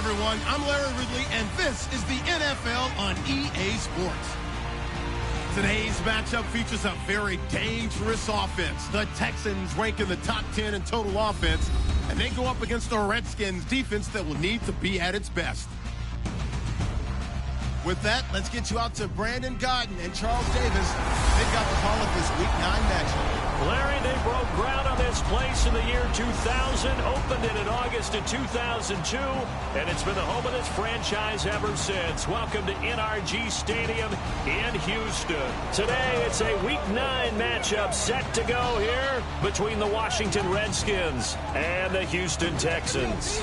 everyone. I'm Larry Ridley, and this is the NFL on EA Sports. Today's matchup features a very dangerous offense. The Texans rank in the top 10 in total offense, and they go up against the Redskins defense that will need to be at its best. With that, let's get you out to Brandon Godden and Charles Davis. They've got the call of this Week 9 matchup. Larry, they broke ground on this place in the year 2000, opened it in August of 2002, and it's been the home of this franchise ever since. Welcome to NRG Stadium in Houston. Today, it's a Week 9 matchup set to go here between the Washington Redskins and the Houston Texans.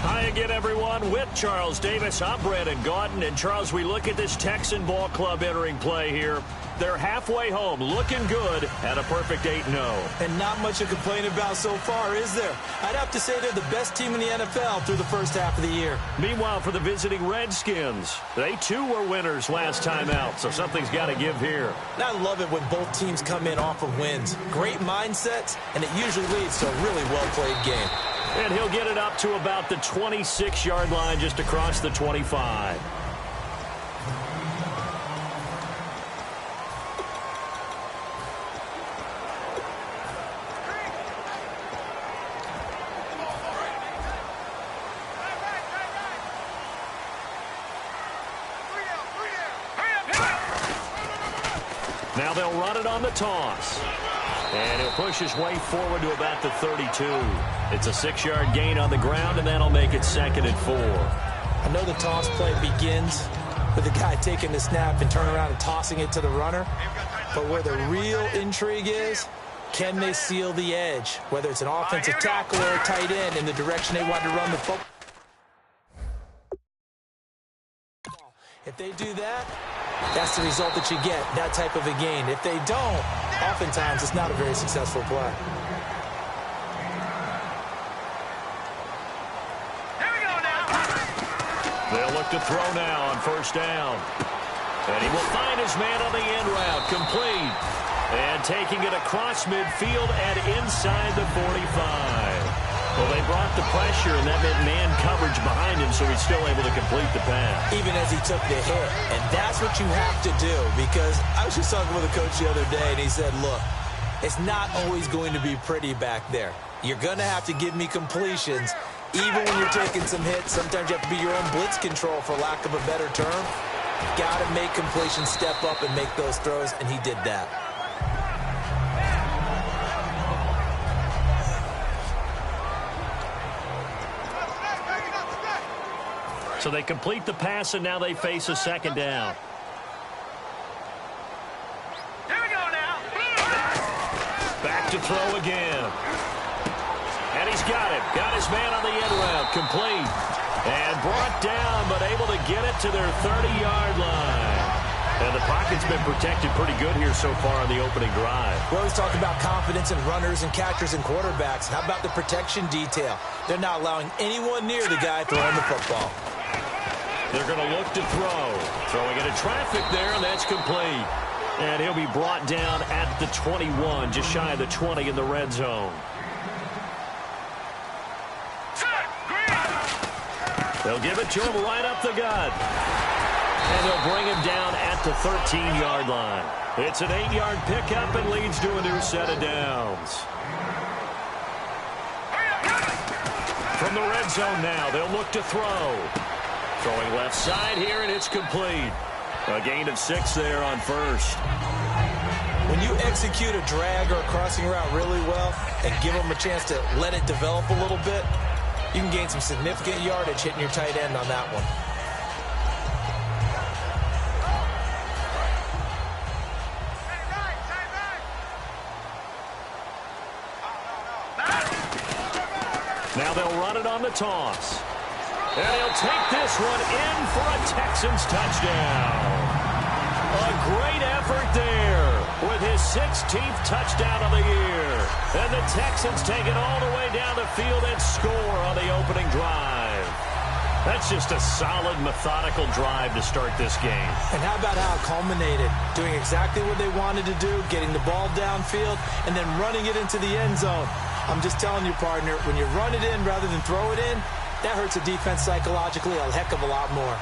Hi again, everyone. With Charles Davis, I'm Brandon Gaudin. And, Charles, we look at this Texan ball club entering play here. They're halfway home, looking good, at a perfect 8-0. And not much to complain about so far, is there? I'd have to say they're the best team in the NFL through the first half of the year. Meanwhile, for the visiting Redskins, they, too, were winners last time out, so something's got to give here. And I love it when both teams come in off of wins. Great mindsets, and it usually leads to a really well-played game. And he'll get it up to about the 26-yard line, just across the 25. Now they'll run it on the toss. And he'll push his way forward to about the 32. It's a 6-yard gain on the ground, and that'll make it 2nd and 4. I know the toss play begins with the guy taking the snap and turning around and tossing it to the runner. But where the real intrigue is, can they seal the edge? Whether it's an offensive tackle or a tight end in the direction they want to run the football. If they do that, that's the result that you get, that type of a gain. If they don't, oftentimes it's not a very successful play. Here we go now. They'll look to throw now on 1st down. And he will find his man on the end route, complete. And taking it across midfield and inside the 45. Well, they brought the pressure, and that meant man coverage behind him, so he's still able to complete the pass. Even as he took the hit. And that's what you have to do, because I was just talking with a coach the other day, and he said, look, it's not always going to be pretty back there. You're going to have to give me completions. Even when you're taking some hits, sometimes you have to be your own blitz control, for lack of a better term. Got to make completions step up and make those throws, and he did that. So they complete the pass, and now they face a 2nd down. Here we go now. Back to throw again. And he's got it. Got his man on the end route. Complete. And brought down, but able to get it to their 30-yard line. And the pocket's been protected pretty good here so far on the opening drive. We always talk about confidence in runners and catchers and quarterbacks. How about the protection detail? They're not allowing anyone near the guy throwing the football. They're going to look to throw. Throwing into traffic there, and that's complete. And he'll be brought down at the 21, just shy of the 20 in the red zone. They'll give it to him right up the gut. And they'll bring him down at the 13-yard line. It's an 8-yard pickup and leads to a new set of downs. From the red zone now, they'll look to throw. Throwing left side here, and it's complete. A gain of 6 there on 1st. When you execute a drag or a crossing route really well and give them a chance to let it develop a little bit, you can gain some significant yardage hitting your tight end on that one. Now they'll run it on the toss. And he'll take this one in for a Texans touchdown. A great effort there with his 16th touchdown of the year. And the Texans take it all the way down the field and score on the opening drive. That's just a solid, methodical drive to start this game. And how about how it culminated? Doing exactly what they wanted to do, getting the ball downfield, and then running it into the end zone. I'm just telling you, partner, when you run it in rather than throw it in, that hurts the defense psychologically a heck of a lot more.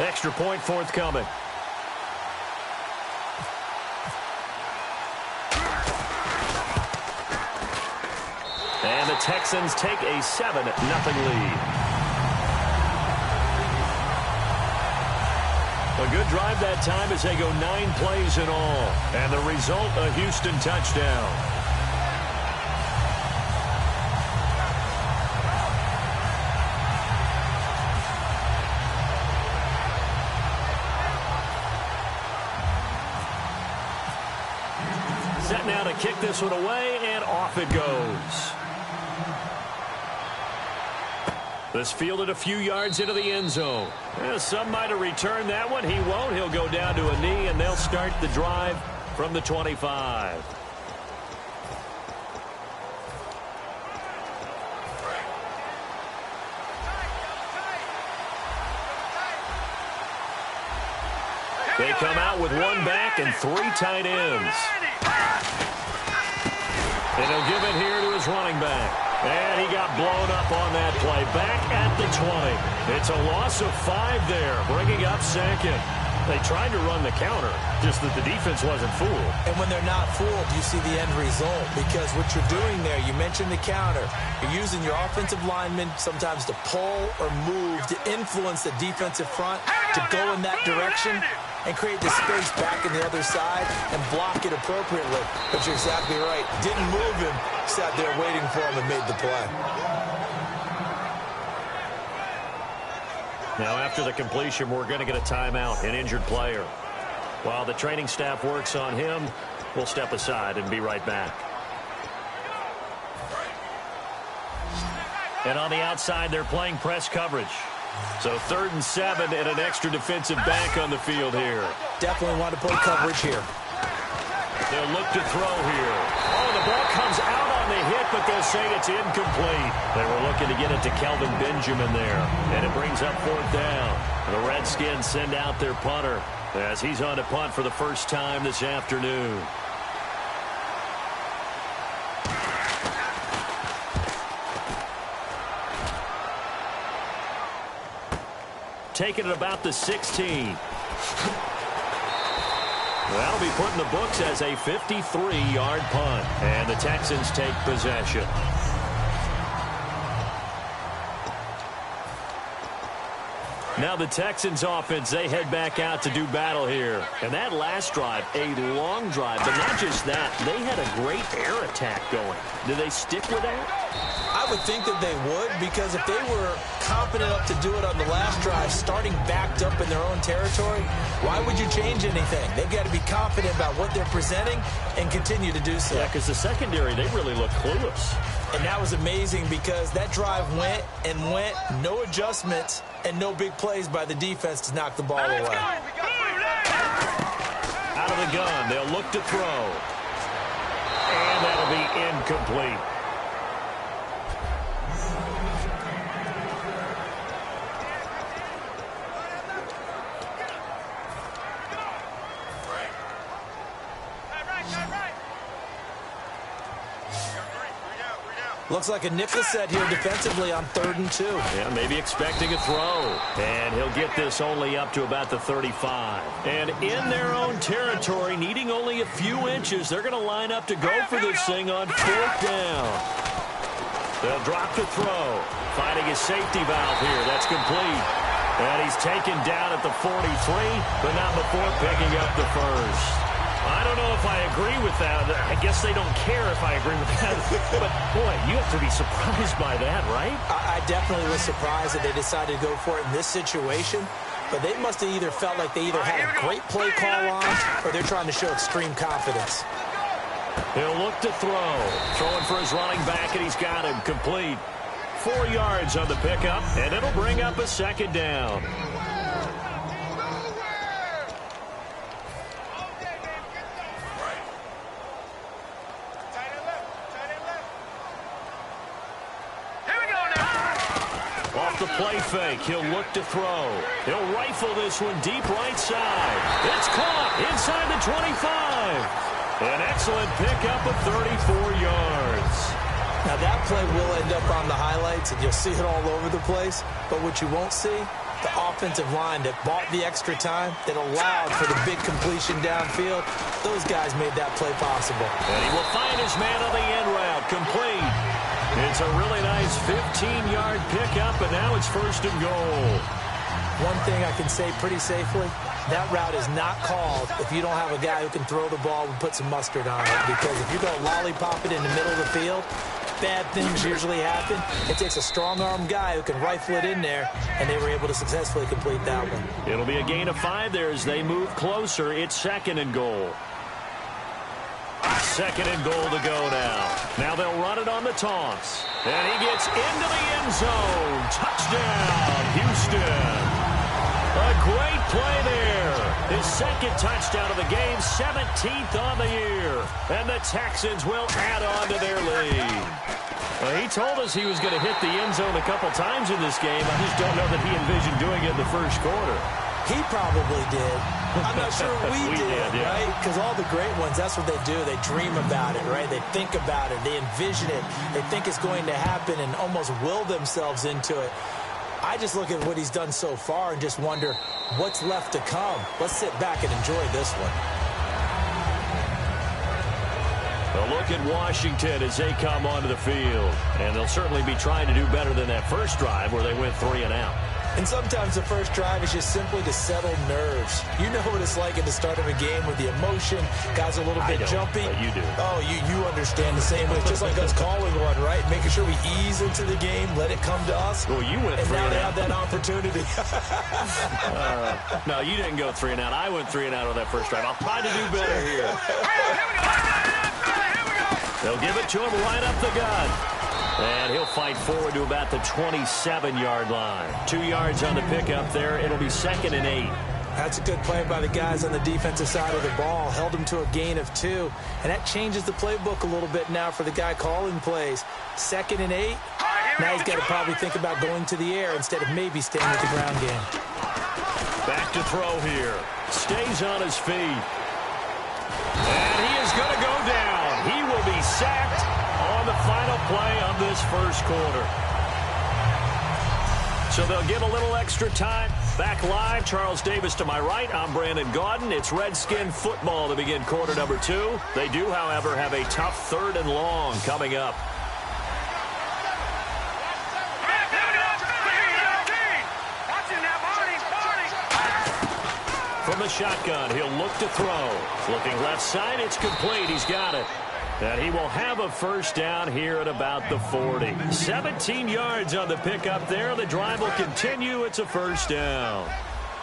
Extra point forthcoming. And the Texans take a 7-0 lead. A good drive that time as they go 9 plays in all. And the result, a Houston touchdown. Set now to kick this one away, and off it goes. This fielded a few yards into the end zone. Some might have returned that one. He won't. He'll go down to a knee, and they'll start the drive from the 25. They come out with 1 back and 3 tight ends. And he'll give it here to his running back. And he got blown up on that play. Back at the 20. It's a loss of 5 there, bringing up 2nd. They tried to run the counter, just that the defense wasn't fooled. And when they're not fooled, you see the end result. Because what you're doing there, you mentioned the counter. You're using your offensive linemen sometimes to pull or move, to influence the defensive front, to go in that direction and create the space back in the other side and block it appropriately. But you're exactly right. Didn't move him. Sat there waiting for him and made the play. Now, after the completion, we're going to get a timeout, an injured player. While the training staff works on him, we'll step aside and be right back. And on the outside, they're playing press coverage. So 3rd and 7 and an extra defensive back on the field here. Definitely want to play coverage here. They'll look to throw here. Oh, the ball comes out on the hit, but they'll say it's incomplete. They were looking to get it to Kelvin Benjamin there, and it brings up 4th down. The Redskins send out their punter as he's on to punt for the first time this afternoon. Taking it about the 16. That'll be put in the books as a 53-yard punt. And the Texans take possession. Now the Texans offense, they head back out to do battle here. And that last drive, a long drive, but not just that. They had a great air attack going. Do they stick with that? I would think that they would, because if they were confident enough to do it on the last drive, starting backed up in their own territory, why would you change anything? They've got to be confident about what they're presenting and continue to do so. Yeah, because the secondary, they really look clueless. And that was amazing because that drive went and went, no adjustments and no big plays by the defense to knock the ball away. Out of the gun, they'll look to throw. And that'll be incomplete. Looks like a nickel set here defensively on 3rd and 2. Yeah, maybe expecting a throw. And he'll get this only up to about the 35. And in their own territory, needing only a few inches, they're going to line up to go for this thing on 4th down. They'll drop the throw. Finding his safety valve here. That's complete. And he's taken down at the 43, but not before picking up the first. I don't know if I agree with that. I guess they don't care if I agree with that. But, boy, you have to be surprised by that, right? I definitely was surprised that they decided to go for it in this situation. But they must have either felt like they either had a great play call on or they're trying to show extreme confidence. He'll look to throw. Throwing for his running back, and he's got him complete. 4 yards on the pickup, and it'll bring up a 2nd down. The play fake. He'll look to throw. He'll rifle this one deep right side. It's caught inside the 25. An excellent pickup of 34 yards. Now, that play will end up on the highlights, and you'll see it all over the place. But what you won't see, the offensive line that bought the extra time, that allowed for the big completion downfield, those guys made that play possible. And he will find his man on the end route, complete. It's a really nice 15-yard pickup, and now it's 1st and goal. One thing I can say pretty safely, that route is not called if you don't have a guy who can throw the ball and put some mustard on it. Because if you go lollipop it in the middle of the field, bad things usually happen. It takes a strong-arm guy who can rifle it in there, and they were able to successfully complete that one. It'll be a gain of 5 there as they move closer. It's 2nd and goal. 2nd and goal to go now. Now they'll run it on the toss. And he gets into the end zone. Touchdown, Houston. A great play there. His 2nd touchdown of the game, 17th on the year. And the Texans will add on to their lead. Well, he told us he was going to hit the end zone a couple times in this game. I just don't know that he envisioned doing it in the first quarter. He probably did. I'm not sure we did, yeah. right? Because all the great ones, that's what they do. They dream about it, right? They think about it. They envision it. They think it's going to happen and almost will themselves into it. I just look at what he's done so far and just wonder what's left to come. Let's sit back and enjoy this one. A look at Washington as they come onto the field. And they'll certainly be trying to do better than that first drive where they went 3 and out. And sometimes the first drive is just simply to settle nerves. You know what it's like at the start of a game with the emotion. Guys are a little bit jumpy. But you do. Oh, you understand the same way. It's just like us calling one, right? Making sure we ease into the game, let it come to us. Well, you went 3 and out. And now they have that opportunity. No, you didn't go 3 and out. I went 3 and out on that first drive. I'll try to do better here. They'll give it to him right up the gut. And he'll fight forward to about the 27-yard line. 2 yards on the pickup there. It'll be 2nd and 8. That's a good play by the guys on the defensive side of the ball. Held him to a gain of 2. And that changes the playbook a little bit now for the guy calling plays. 2nd and 8. Now he's got to probably think about going to the air instead of maybe staying with the ground game. Back to throw here. Stays on his feet. And he is going to go down. He will be sacked on the final play of this first quarter. So they'll give a little extra time. Back live, Charles Davis to my right. I'm Brandon Gaudin. It's Redskin football to begin quarter number 2. They do, however, have a tough 3rd and long coming up. From the shotgun, he'll look to throw. Looking left side, it's complete. He's got it. And he will have a first down here at about the 40. 17 yards on the pickup there. The drive will continue. It's a first down.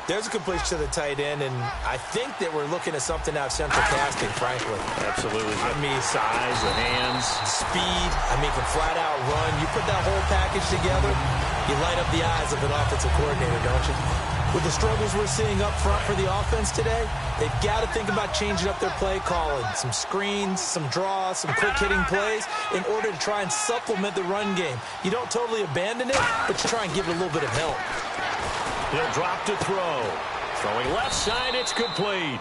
There's a completion to the tight end, and I think that we're looking at something out of central casting, frankly. Absolutely. I mean, size, the hands. Speed. I mean, can flat out run. You put that whole package together, you light up the eyes of an offensive coordinator, don't you? With the struggles we're seeing up front for the offense today, they've got to think about changing up their play calling. Some screens, some draws, some quick-hitting plays in order to try and supplement the run game. You don't totally abandon it, but you try and give it a little bit of help. He'll drop to throw. Throwing left side, it's complete.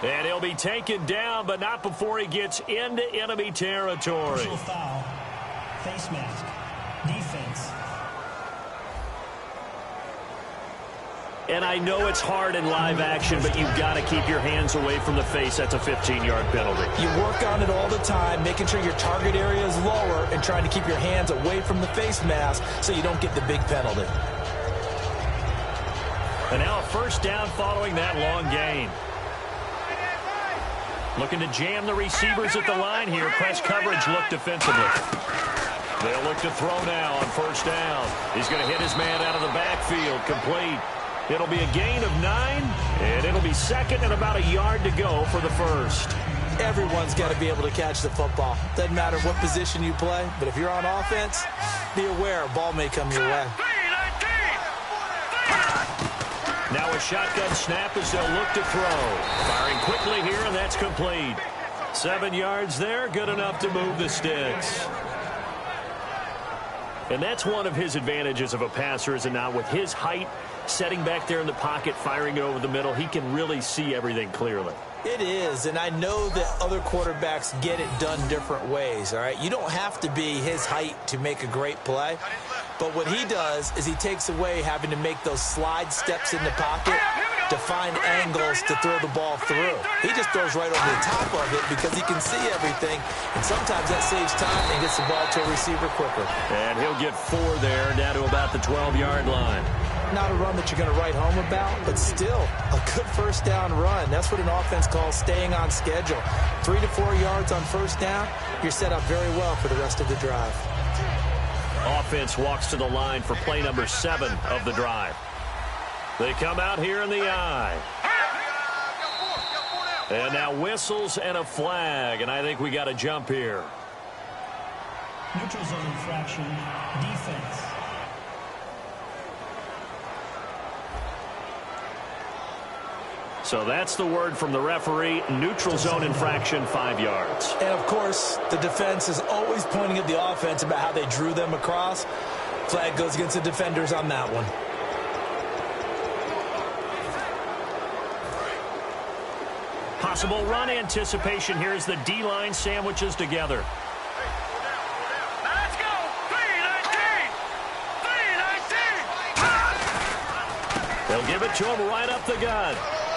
And he'll be taken down, but not before he gets into enemy territory. Personal foul, face mask, defense. And I know it's hard in live action, but you've got to keep your hands away from the face. That's a 15-yard penalty. You work on it all the time, making sure your target area is lower and trying to keep your hands away from the face mask so you don't get the big penalty. And now a first down following that long gain. Looking to jam the receivers at the line here. Press coverage look defensively. They'll look to throw now on first down. He's going to hit his man out of the backfield. Complete. It'll be a gain of 9, and it'll be 2nd and about a yard to go for the first. Everyone's got to be able to catch the football. Doesn't matter what position you play, but if you're on offense, be aware a ball may come your way. Now a shotgun snap as they'll look to throw. Firing quickly here, and that's complete. 7 yards there, good enough to move the sticks. And that's one of his advantages of a passer, is it not? With his height, setting back there in the pocket, firing it over the middle, he can really see everything clearly. It is, and I know that other quarterbacks get it done different ways, all right? You don't have to be his height to make a great play, but what he does is he takes away having to make those slide steps in the pocket to find angles to throw the ball through. He just throws right over the top of it because he can see everything, and sometimes that saves time and gets the ball to a receiver quicker. And he'll get 4 there, down to about the 12-yard line. Not a run that you're going to write home about, but still a good first down run. That's what an offense calls staying on schedule. 3 to 4 yards on first down, you're set up very well for the rest of the drive. Offense walks to the line for play number 7 of the drive. They come out here in the I. And now whistles and a flag, and I think we got a jump here. Neutral zone infraction, defense. So that's the word from the referee. Neutral zone infraction, 5 yards. And, of course, the defense is always pointing at the offense about how they drew them across. Flag goes against the defenders on that one. Possible run anticipation here as the D-line sandwiches together. Let's go! 319! 319! They'll give it to him right up the gut.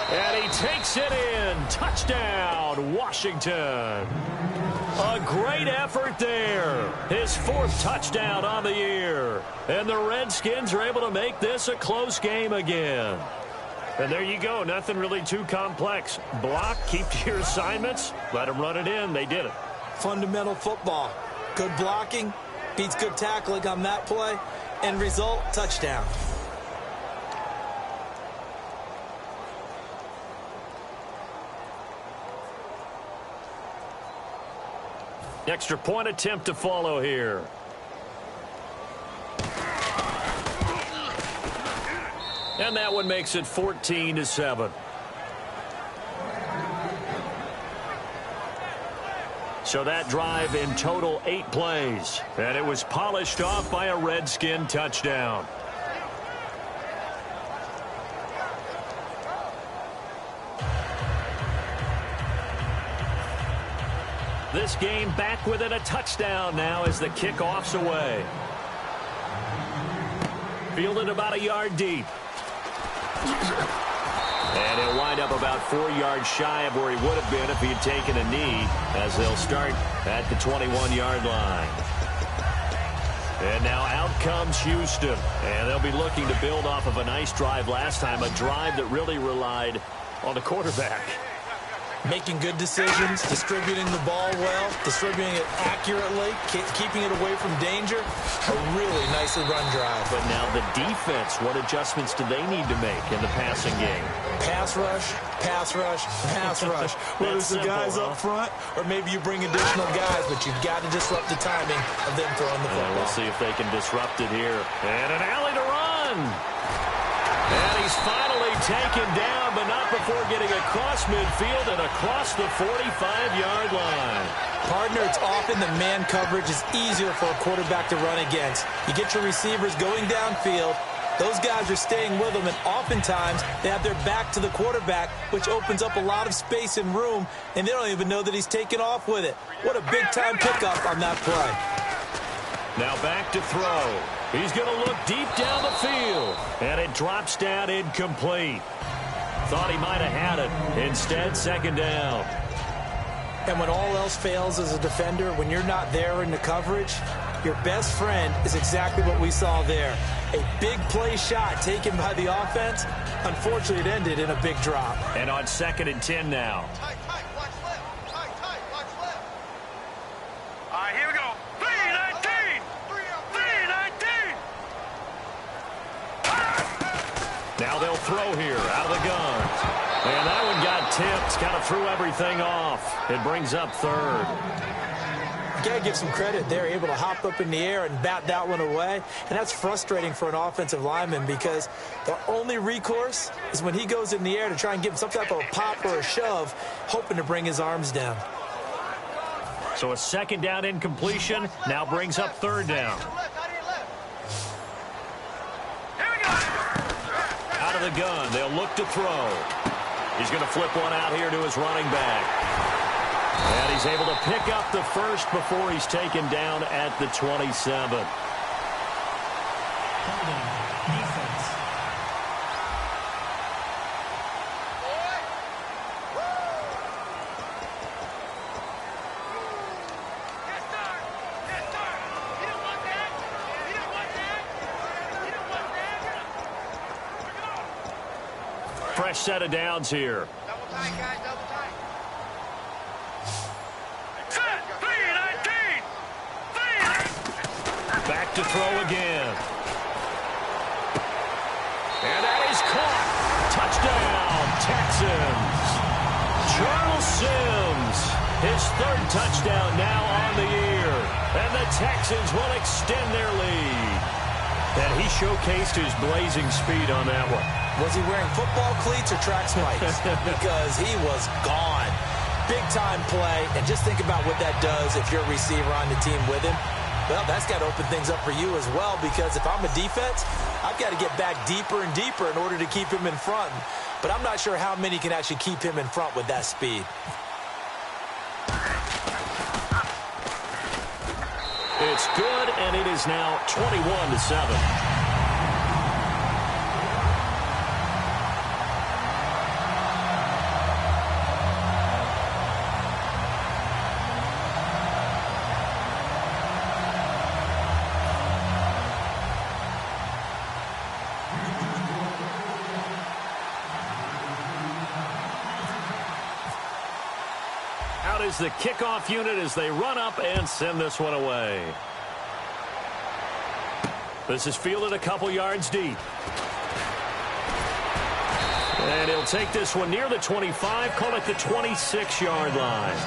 And he takes it in. Touchdown, Washington. A great effort there. His 4th touchdown on the year. And the Redskins are able to make this a close game again. And there you go. Nothing really too complex. Block, keep to your assignments, let them run it in. They did it. Fundamental football. Good blocking beats good tackling on that play. End result, touchdown. Extra point attempt to follow here. And that one makes it 14-7. So that drive in total 8 plays. And it was polished off by a Redskin touchdown. This game back within a touchdown now as the kickoff's away. Fielded about a yard deep. And he'll wind up about 4 yards shy of where he would have been if he had taken a knee, as they'll start at the 21-yard line. And now out comes Houston. And they'll be looking to build off of a nice drive last time, a drive that really relied on the quarterback. Making good decisions, distributing the ball well, distributing it accurately, keeping it away from danger. A really nicely run drive. But now the defense, what adjustments do they need to make in the passing game? Pass rush, pass rush, pass rush. Whether it's the guys up front or maybe you bring additional guys, but you've got to disrupt the timing of them throwing the football. We'll see if they can disrupt it here. And an alley to run. And he's finally taken down, but not before getting across midfield and across the 45-yard line. Partner, it's often the man coverage is easier for a quarterback to run against. You get your receivers going downfield. Those guys are staying with them, and oftentimes they have their back to the quarterback, which opens up a lot of space and room, and they don't even know that he's taken off with it. What a big-time pickup on that play. Now back to throw. He's going to look deep down the field, and it drops down incomplete. Thought he might have had it. Instead, second down. And when all else fails as a defender, when you're not there in the coverage, your best friend is exactly what we saw there. A big play shot taken by the offense. Unfortunately, it ended in a big drop. And on 2nd and 10 now. Tight, watch left. Watch left. All right, here we go. 319! 319! Now they'll throw here out of the gun. And that one got tipped. Kind of threw everything off. It brings up 3rd. You got to give some credit. They're able to hop up in the air and bat that one away. And that's frustrating for an offensive lineman because the only recourse is when he goes in the air to try and give him some type of a pop or a shove, hoping to bring his arms down. So a second down incompletion now brings up 3rd down. Here we go. Out of the gun, they'll look to throw. He's going to flip one out here to his running back. And he's able to pick up the first before he's taken down at the 27. Defense. Fresh set of downs here. Double tight, guys, double tight. Back to throw again. And that is caught. Touchdown, Texans. Charles Sims, his third touchdown now on the year. And the Texans will extend their lead. And he showcased his blazing speed on that one. Was he wearing football cleats or track spikes? Because he was gone. Big-time play. And just think about what that does if you're a receiver on the team with him. Well, that's got to open things up for you as well, because if I'm a defense, I've got to get back deeper and deeper in order to keep him in front. But I'm not sure how many can actually keep him in front with that speed. It's good, and it is now 21-7. Out is the kickoff unit as they run up and send this one away. This is fielded a couple yards deep. And he'll take this one near the 25, call it the 26-yard line.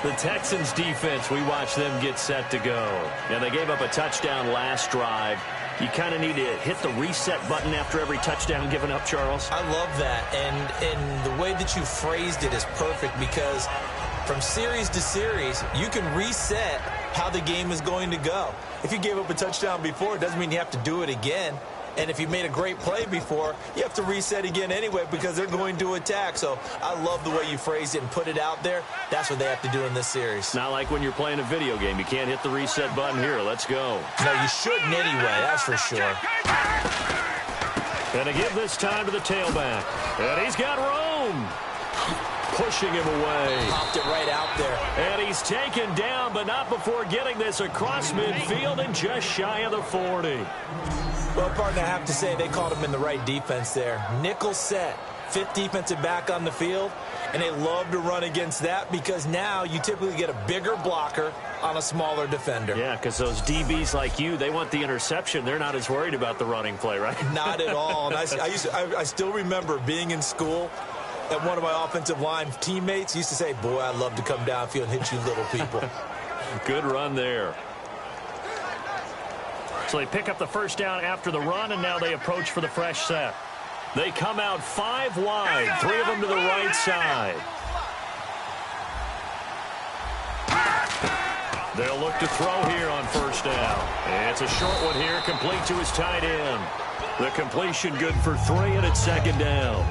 The Texans defense, we watch them get set to go. And they gave up a touchdown last drive. You kind of need to hit the reset button after every touchdown given up, Charles. I love that. And the way that you phrased it is perfect, because from series to series, you can reset how the game is going to go. If you gave up a touchdown before, it doesn't mean you have to do it again. And if you made a great play before, you have to reset again anyway, because they're going to attack. So I love the way you phrased it and put it out there. That's what they have to do in this series. Not like when you're playing a video game. You can't hit the reset button here. Let's go. No, you shouldn't anyway, that's for sure. And to give this time to the tailback. And he's got room. Pushing him away. Popped it right out there. And he's taken down, but not before getting this across midfield and just shy of the 40. Well, partner, I have to say they caught him in the right defense there. Nickel set, fifth defensive back on the field, and they love to run against that, because now you typically get a bigger blocker on a smaller defender. Yeah, because those DBs like you, they want the interception. They're not as worried about the running play, right? Not at all. And I still remember being in school, and one of my offensive line teammates used to say, boy, I love to come downfield and hit you little people. Good run there. So they pick up the first down after the run, and now they approach for the fresh set. They come out 5 wide, 3 of them to the right side. They'll look to throw here on first down. And it's a short one here, complete to his tight end. The completion good for 3, and it's second down.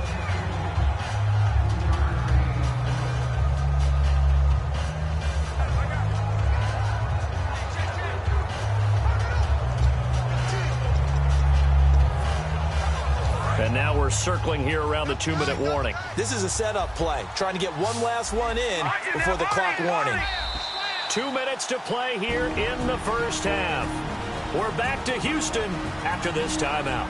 And now we're circling here around the 2-minute warning. This is a setup play, trying to get one last one in before the clock warning. 2 minutes to play here in the first half. We're back to Houston after this timeout.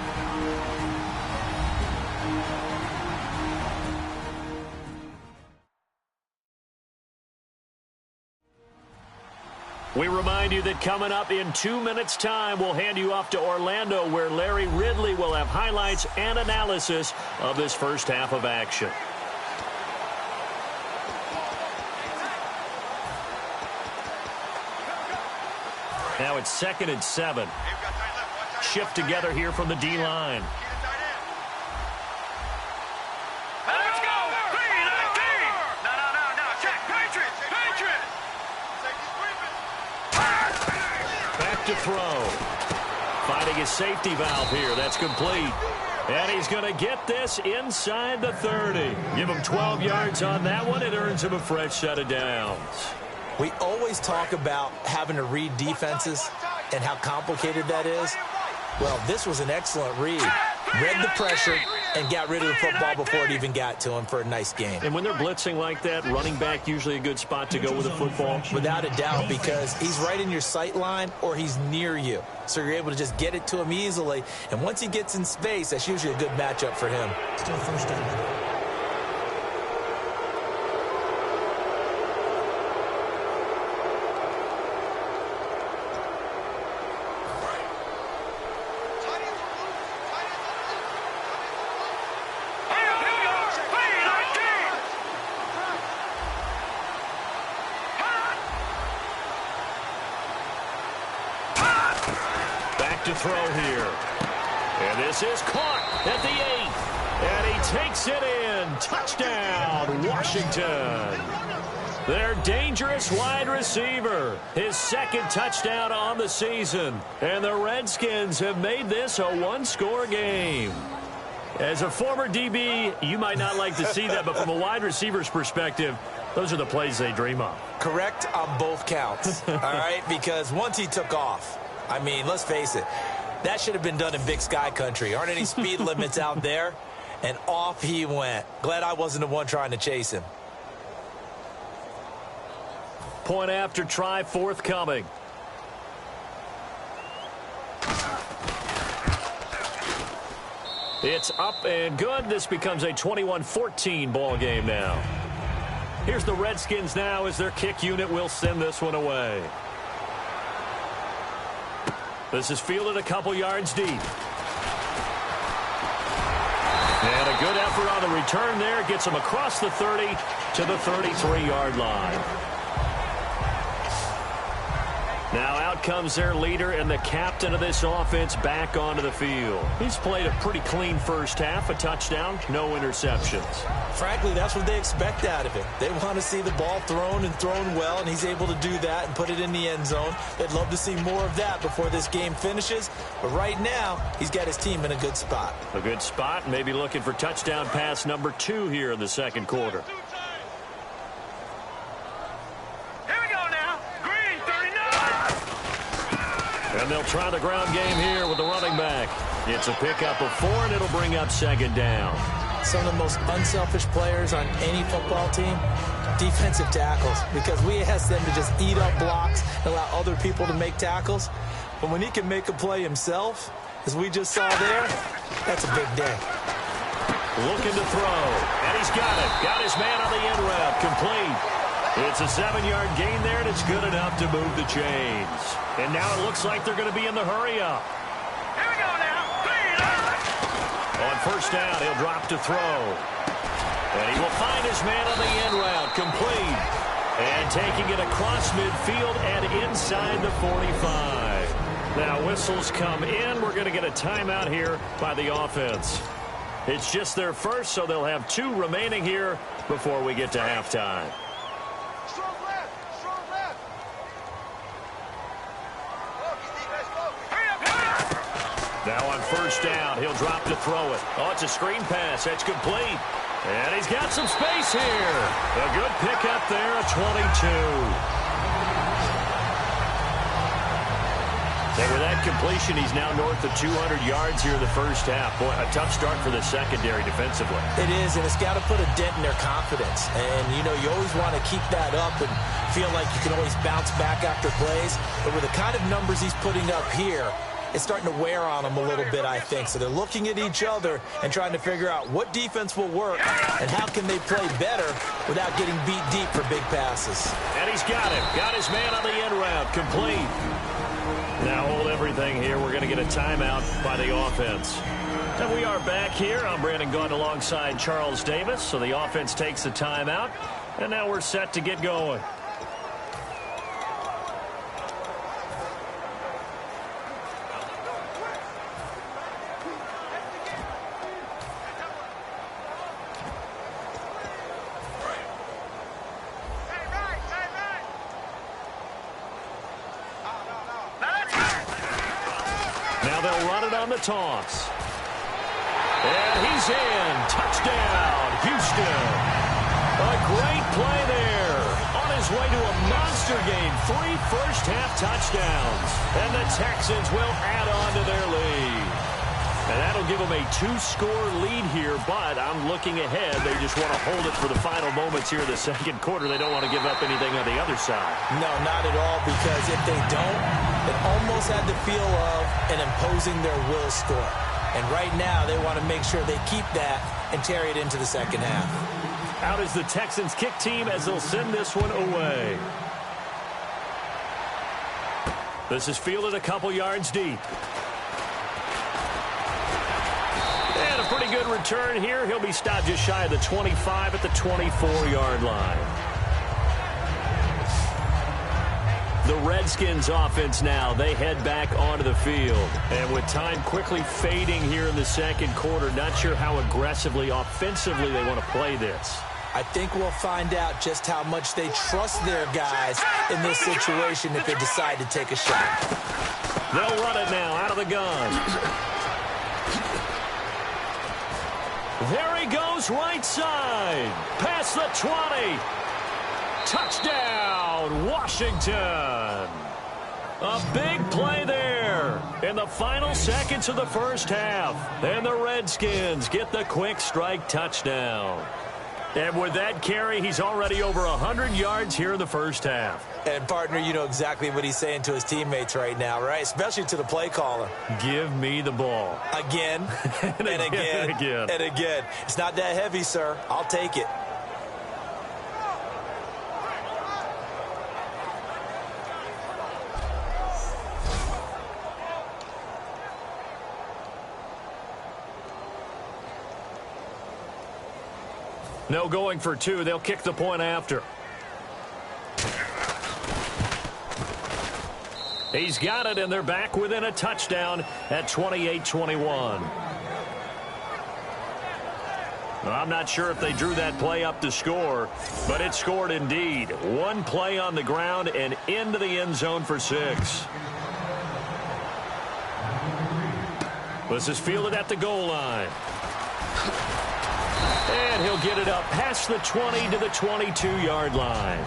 We remind you that coming up in 2 minutes' time, we'll hand you off to Orlando, where Larry Ridley will have highlights and analysis of this first half of action. Now it's 2nd and 7. Shift together here from the D-line. To throw. Finding his safety valve here. That's complete. And he's going to get this inside the 30. Give him 12 yards on that one. It earns him a fresh set of downs. We always talk about having to read defenses and how complicated that is. Well, this was an excellent read. Read the pressure and got rid of the football before it even got to him for a nice game. And when they're blitzing like that, running back usually a good spot to go with a football. Without a doubt, because he's right in your sight line or he's near you. So you're able to just get it to him easily. And once he gets in space, that's usually a good matchup for him. Still first down. To throw here. And this is caught at the 8. And he takes it in. Touchdown, Washington. Their dangerous wide receiver. His second touchdown on the season. And the Redskins have made this a one-score game. As a former DB, you might not like to see that, but from a wide receiver's perspective, those are the plays they dream of. Correct on both counts, all right? Because once he took off, I mean, let's face it, that should have been done in Big Sky country. Aren't any speed limits out there? And off he went. Glad I wasn't the one trying to chase him. Point after try forthcoming. It's up and good. This becomes a 21-14 ball game now. Here's the Redskins now as their kick unit will send this one away. This is fielded a couple yards deep. And a good effort on the return there. Gets him across the 30 to the 33-yard line. Now out comes their leader and the captain of this offense back onto the field. He's played a pretty clean first half, a touchdown, no interceptions. Frankly, that's what they expect out of him. They want to see the ball thrown and thrown well, and he's able to do that and put it in the end zone. They'd love to see more of that before this game finishes. But right now, he's got his team in a good spot. A good spot, maybe looking for touchdown pass number 2 here in the second quarter. And they'll try the ground game here with the running back. It's a pickup of 4, and it'll bring up second down. Some of the most unselfish players on any football team, defensive tackles, because we ask them to just eat up blocks and allow other people to make tackles. But when he can make a play himself, as we just saw there, that's a big day. Looking to throw, and he's got it. Got his man on the end route, complete. It's a 7-yard gain there, and it's good enough to move the chains. And now it looks like they're going to be in the hurry-up. Here we go now. On first down, he'll drop to throw. And he will find his man on the end route, complete. And taking it across midfield and inside the 45. Now whistles come in. We're going to get a timeout here by the offense. It's just their first, so they'll have 2 remaining here before we get to halftime. Strong left. Strong left. Now on first down, he'll drop to throw it. Oh, it's a screen pass. That's complete. And he's got some space here. A good pickup there, a 22. And with that completion, he's now north of 200 yards here in the first half. Boy, a tough start for the secondary defensively. It is, and it's got to put a dent in their confidence. And, you know, you always want to keep that up and feel like you can always bounce back after plays. But with the kind of numbers he's putting up here, it's starting to wear on them a little bit, I think. So they're looking at each other and trying to figure out what defense will work and how can they play better without getting beat deep for big passes. And he's got it. Got his man on the end route. Complete. Now hold everything here. We're going to get a timeout by the offense. And we are back here. I'm Brandon Gaudin alongside Charles Davis. So the offense takes the timeout. And now we're set to get going. on the toss. And he's in. Touchdown, Houston. A great play there. On his way to a monster game. 3 first-half touchdowns. And the Texans will add on to their lead. And that'll give them a 2-score lead here, but I'm looking ahead. They just want to hold it for the final moments here in the second quarter. They don't want to give up anything on the other side. No, not at all, because if they don't, it almost had the feel of an imposing their will score. And right now, they want to make sure they keep that and carry it into the second half. Out is the Texans kick team as they'll send this one away. This is fielded a couple yards deep. And a pretty good return here. He'll be stopped just shy of the 25 at the 24-yard line. The Redskins offense now, they head back onto the field. And with time quickly fading here in the second quarter, not sure how aggressively, offensively they want to play this. I think we'll find out just how much they trust their guys in this situation if they decide to take a shot. They'll run it now out of the gun. There he goes, right side. Past the 20. Touchdown, Washington. A big play there in the final seconds of the first half. And the Redskins get the quick strike touchdown. And with that carry, he's already over 100 yards here in the first half. And, partner, you know exactly what he's saying to his teammates right now, right? Especially to the play caller. Give me the ball. Again, and again. And again. It's not that heavy, sir. I'll take it. No going for 2. They'll kick the point after. He's got it, and they're back within a touchdown at 28-21. I'm not sure if they drew that play up to score, but it scored indeed. One play on the ground and into the end zone for 6. This is fielded at the goal line. And he'll get it up past the 20 to the 22-yard line.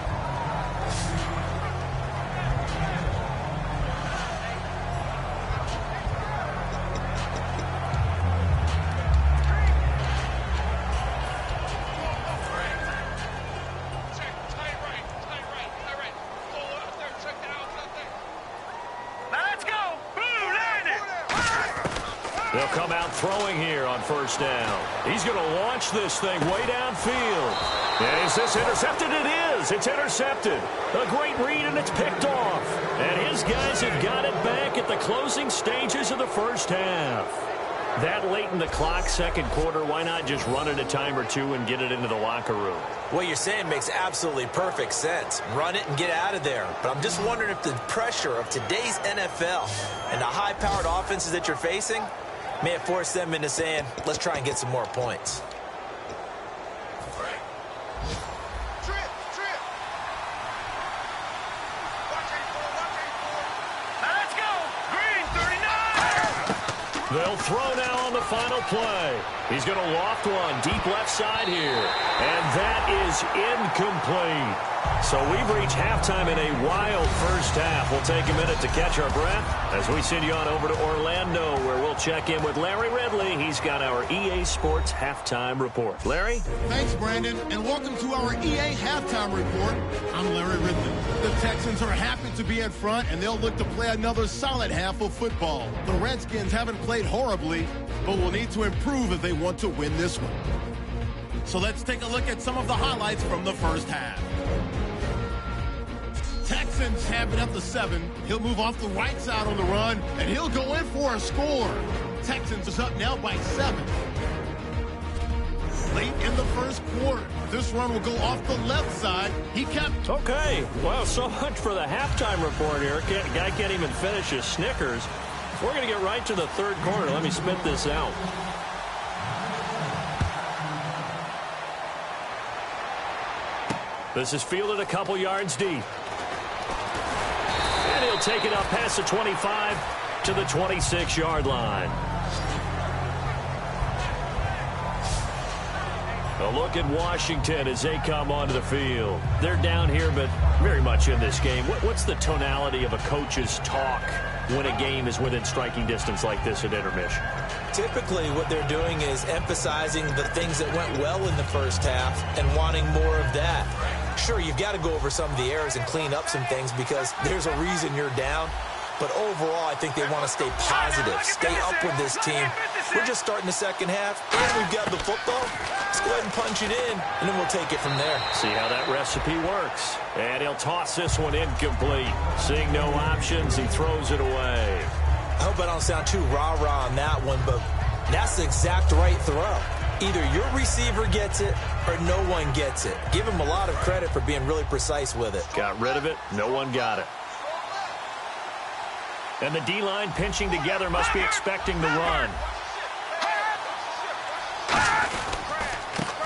They'll come out throwing here on first down. He's going to launch this thing way downfield. And is this intercepted? It is. It's intercepted. A great read, and it's picked off. And his guys have got it back at the closing stages of the first half. That late in the clock, second quarter, why not just run it a time or two and get it into the locker room? What you're saying makes absolutely perfect sense. Run it and get out of there. But I'm just wondering if the pressure of today's NFL and the high-powered offenses that you're facing may have forced them into saying, let's try and get some more points. Let's go! Green 39! They'll throw now on the final play. He's going to loft one deep left side here. And that is incomplete. So we've reached halftime in a wild first half. We'll take a minute to catch our breath as we send you on over to Orlando, where we'll check in with Larry Ridley. He's got our EA Sports halftime report. Larry? Thanks, Brandon, and welcome to our EA halftime report. I'm Larry Ridley. The Texans are happy to be in front, and they'll look to play another solid half of football. The Redskins haven't played horribly, but will need to improve if they want to win this one. So let's take a look at some of the highlights from the first half. Texans have it up to 7. He'll move off the right side on the run, and he'll go in for a score. Texans is up now by 7. Late in the first quarter, this run will go off the left side. He kept... Okay, well, so much for the halftime report here. Guy can't even finish his Snickers. We're going to get right to the third quarter. Let me spit this out. This is fielded a couple yards deep. And he'll take it up past the 25 to the 26-yard line. A look at Washington as they come onto the field. They're down here, but very much in this game. What's the tonality of a coach's talk when a game is within striking distance like this at intermission? Typically, what they're doing is emphasizing the things that went well in the first half and wanting more of that. Sure, you've got to go over some of the errors and clean up some things because there's a reason you're down. But overall, I think they want to stay positive, stay up with this team. We're just starting the second half, and we've got the football. Let's go ahead and punch it in, and then we'll take it from there. See how that recipe works. And he'll toss this one incomplete. Seeing no options, he throws it away. I hope I don't sound too rah-rah on that one, but that's the exact right throw. Either your receiver gets it or no one gets it. Give him a lot of credit for being really precise with it. Got rid of it. No one got it. And the D-line pinching together must be expecting the run.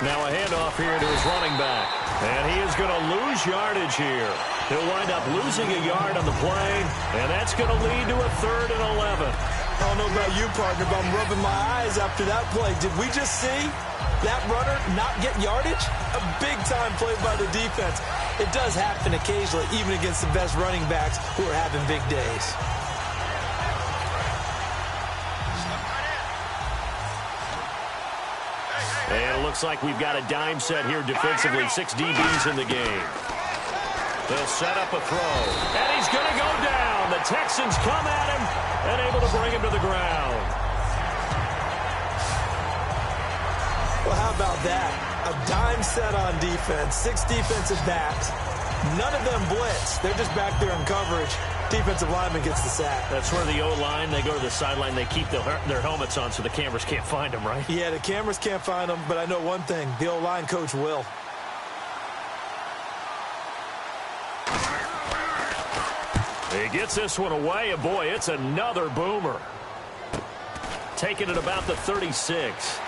Now a handoff here to his running back. And he is going to lose yardage here. He'll wind up losing a yard on the play, and that's going to lead to a 3rd and 11. I don't know about you, partner, but I'm rubbing my eyes after that play. Did we just see that runner not get yardage? A big-time play by the defense. It does happen occasionally, even against the best running backs who are having big days. And it looks like we've got a dime set here defensively. 6 DBs in the game. They'll set up a throw. And he's going to go down. The Texans come at him and able to bring him to the ground. Well, how about that? A dime set on defense. 6 defensive backs. None of them blitz. They're just back there in coverage. Defensive lineman gets the sack. That's where the O-line, they go to the sideline, they keep their helmets on so the cameras can't find them, right? Yeah, the cameras can't find them, but I know one thing. The O-line coach will. He gets this one away, and boy, it's another boomer. Taking it about the 36.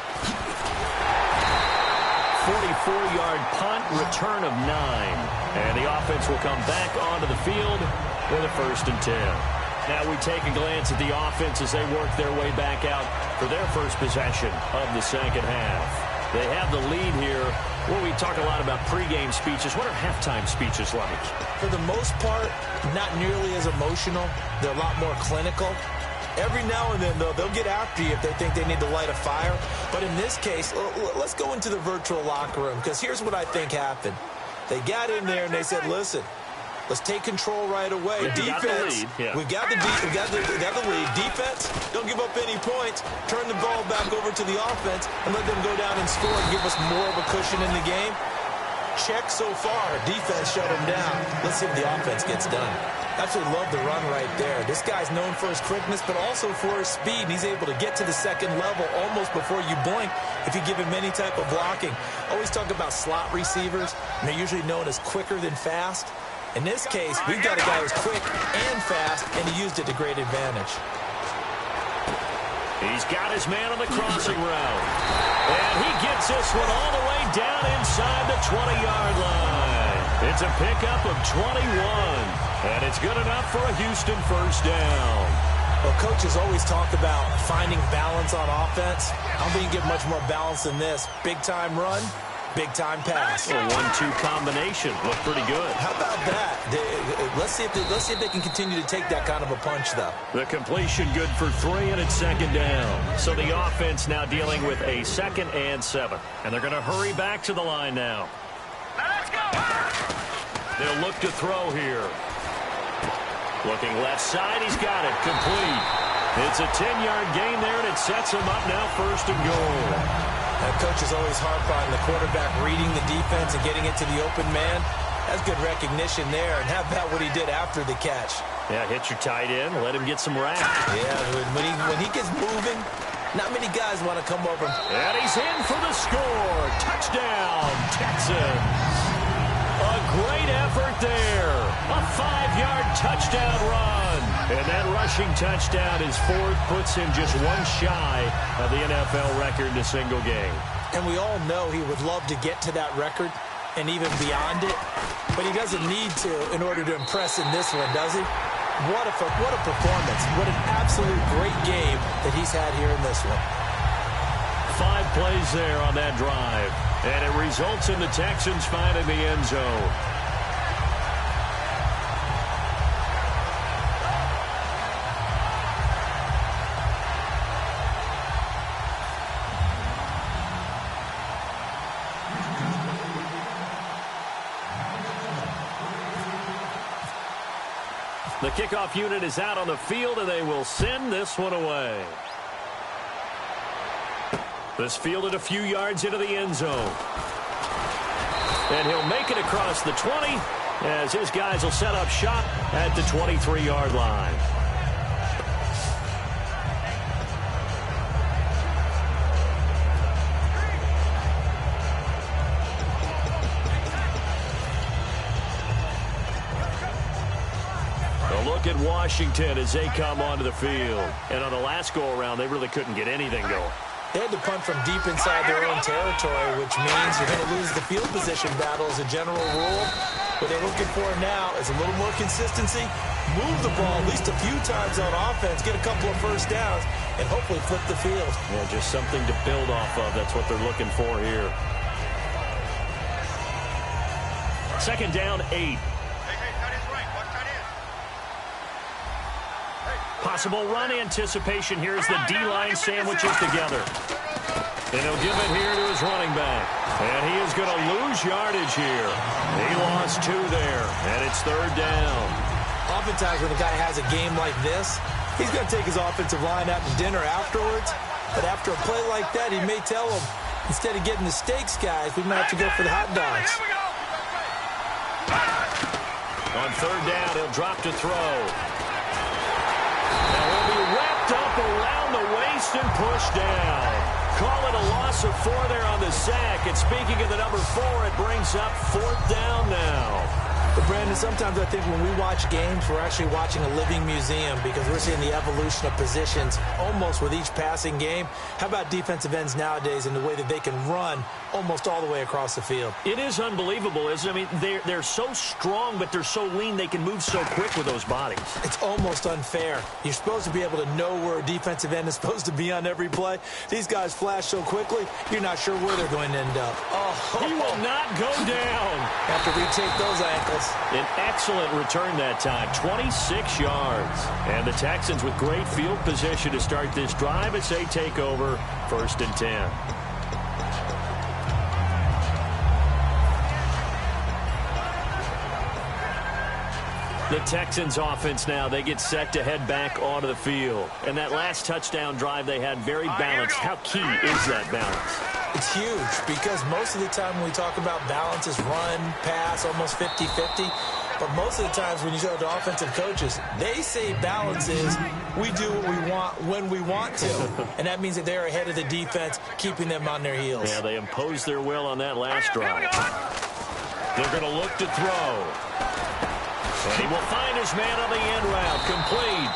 44-yard punt, return of 9. And the offense will come back onto the field with a 1st and 10. Now we take a glance at the offense as they work their way back out for their first possession of the second half. They have the lead here. Well, we talk a lot about pregame speeches. What are halftime speeches like? For the most part, not nearly as emotional. They're a lot more clinical. Every now and then, though, they'll get after you if they think they need to light a fire. But in this case, let's go into the virtual locker room, because here's what I think happened. They got in there and they said, listen, let's take control right away. Defense, we got the lead. Defense, don't give up any points. Turn the ball back over to the offense and let them go down and score and give us more of a cushion in the game. Check so far. Defense shut them down. Let's see if the offense gets done. Absolutely love the run right there. This guy's known for his quickness, but also for his speed. He's able to get to the second level almost before you blink if you give him any type of blocking. Always talk about slot receivers, and they're usually known as quicker than fast. In this case, we've got a guy who's quick and fast, and he used it to great advantage. He's got his man on the crossing route. And he gets this one all the way down inside the 20-yard line. It's a pickup of 21. And it's good enough for a Houston first down. Well, coaches always talk about finding balance on offense. I don't think you get much more balance than this. Big-time run, big-time pass. A 1-2 combination. Looked pretty good. How about that? Let's see if they can continue to take that kind of a punch, though. The completion good for 3, and it's second down. So the offense now dealing with a 2nd and 7. And they're going to hurry back to the line now. Let's go! They'll look to throw here. Looking left side, he's got it. Complete. It's a 10-yard gain there, and it sets him up now 1st and goal. That coach is always harp on the quarterback reading the defense and getting it to the open man. That's good recognition there. And how about what he did after the catch? Yeah, hit your tight end, let him get some rap. Yeah, when he gets moving, not many guys want to come over. And he's in for the score. Touchdown, Texans. A great effort there. A 5-yard touchdown run. And that rushing touchdown is 4th, puts him just 1 shy of the NFL record in a single game. And we all know he would love to get to that record and even beyond it. But he doesn't need to in order to impress in this one, does he? What a performance. What an absolute great game that he's had here in this one. 5 plays there on that drive. And it results in the Texans finding the end zone. The kickoff unit is out on the field, and they will send this one away. This fielded a few yards into the end zone. And he'll make it across the 20 as his guys will set up shop at the 23-yard line. Look at Washington as they come onto the field. And on the last go-around, they really couldn't get anything going. They had to punt from deep inside their own territory, which means you're going to lose the field position battle as a general rule. What they're looking for now is a little more consistency, move the ball at least a few times on offense, get a couple of first downs, and hopefully flip the field. Yeah, just something to build off of. That's what they're looking for here. 2nd down, 8. Possible run anticipation here as the D-line sandwiches together. And he'll give it here to his running back. And he is going to lose yardage here. He lost 2 there, and it's 3rd down. Oftentimes when a guy has a game like this, he's going to take his offensive line out to dinner afterwards. But after a play like that, he may tell them, instead of getting the steaks, guys, we might have to go for the hot dogs. On 3rd down, he'll drop to throw. Now he'll be wrapped up around the waist and pushed down. Call it a loss of 4 there on the sack. And speaking of the number 4, it brings up 4th down now. But Brandon, sometimes I think when we watch games, we're actually watching a living museum because we're seeing the evolution of positions almost with each passing game. How about defensive ends nowadays and the way that they can run almost all the way across the field? It is unbelievable, isn't it? I mean, they're so strong, but they're so lean, they can move so quick with those bodies. It's almost unfair. You're supposed to be able to know where a defensive end is supposed to be on every play. These guys flash so quickly, you're not sure where they're going to end up. Oh, he will not go down. Have to retake those ankles. An excellent return that time, 26 yards. And the Texans with great field position to start this drive as they take over 1st and 10. The Texans offense now, they get set to head back onto the field. And that last touchdown drive they had very balanced. How key is that balance? It's huge because most of the time when we talk about balance is run, pass, almost 50-50. But most of the times when you talk to offensive coaches, they say balance is we do what we want when we want to. And that means that they're ahead of the defense, keeping them on their heels. Yeah, they imposed their will on that last drive. They're going to look to throw. And he will find his man on the end route, complete.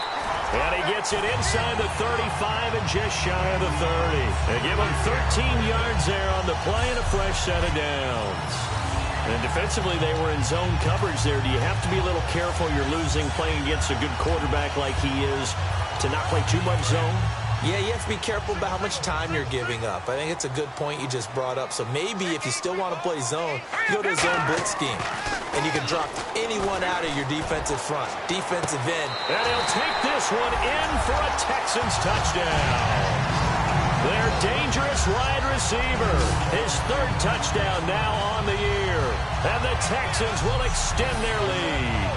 And he gets it inside the 35 and just shy of the 30. They give him 13 yards there on the play and a fresh set of downs. And defensively, they were in zone coverage there. Do you have to be a little careful? You're losing playing against a good quarterback like he is to not play too much zone? Yeah, you have to be careful about how much time you're giving up. I think it's a good point you just brought up. So maybe if you still want to play zone, you go to a zone blitz scheme. And you can drop anyone out of your defensive front, defensive end. And he'll take this one in for a Texans touchdown. Their dangerous wide receiver. His 3rd touchdown now on the year. And the Texans will extend their lead.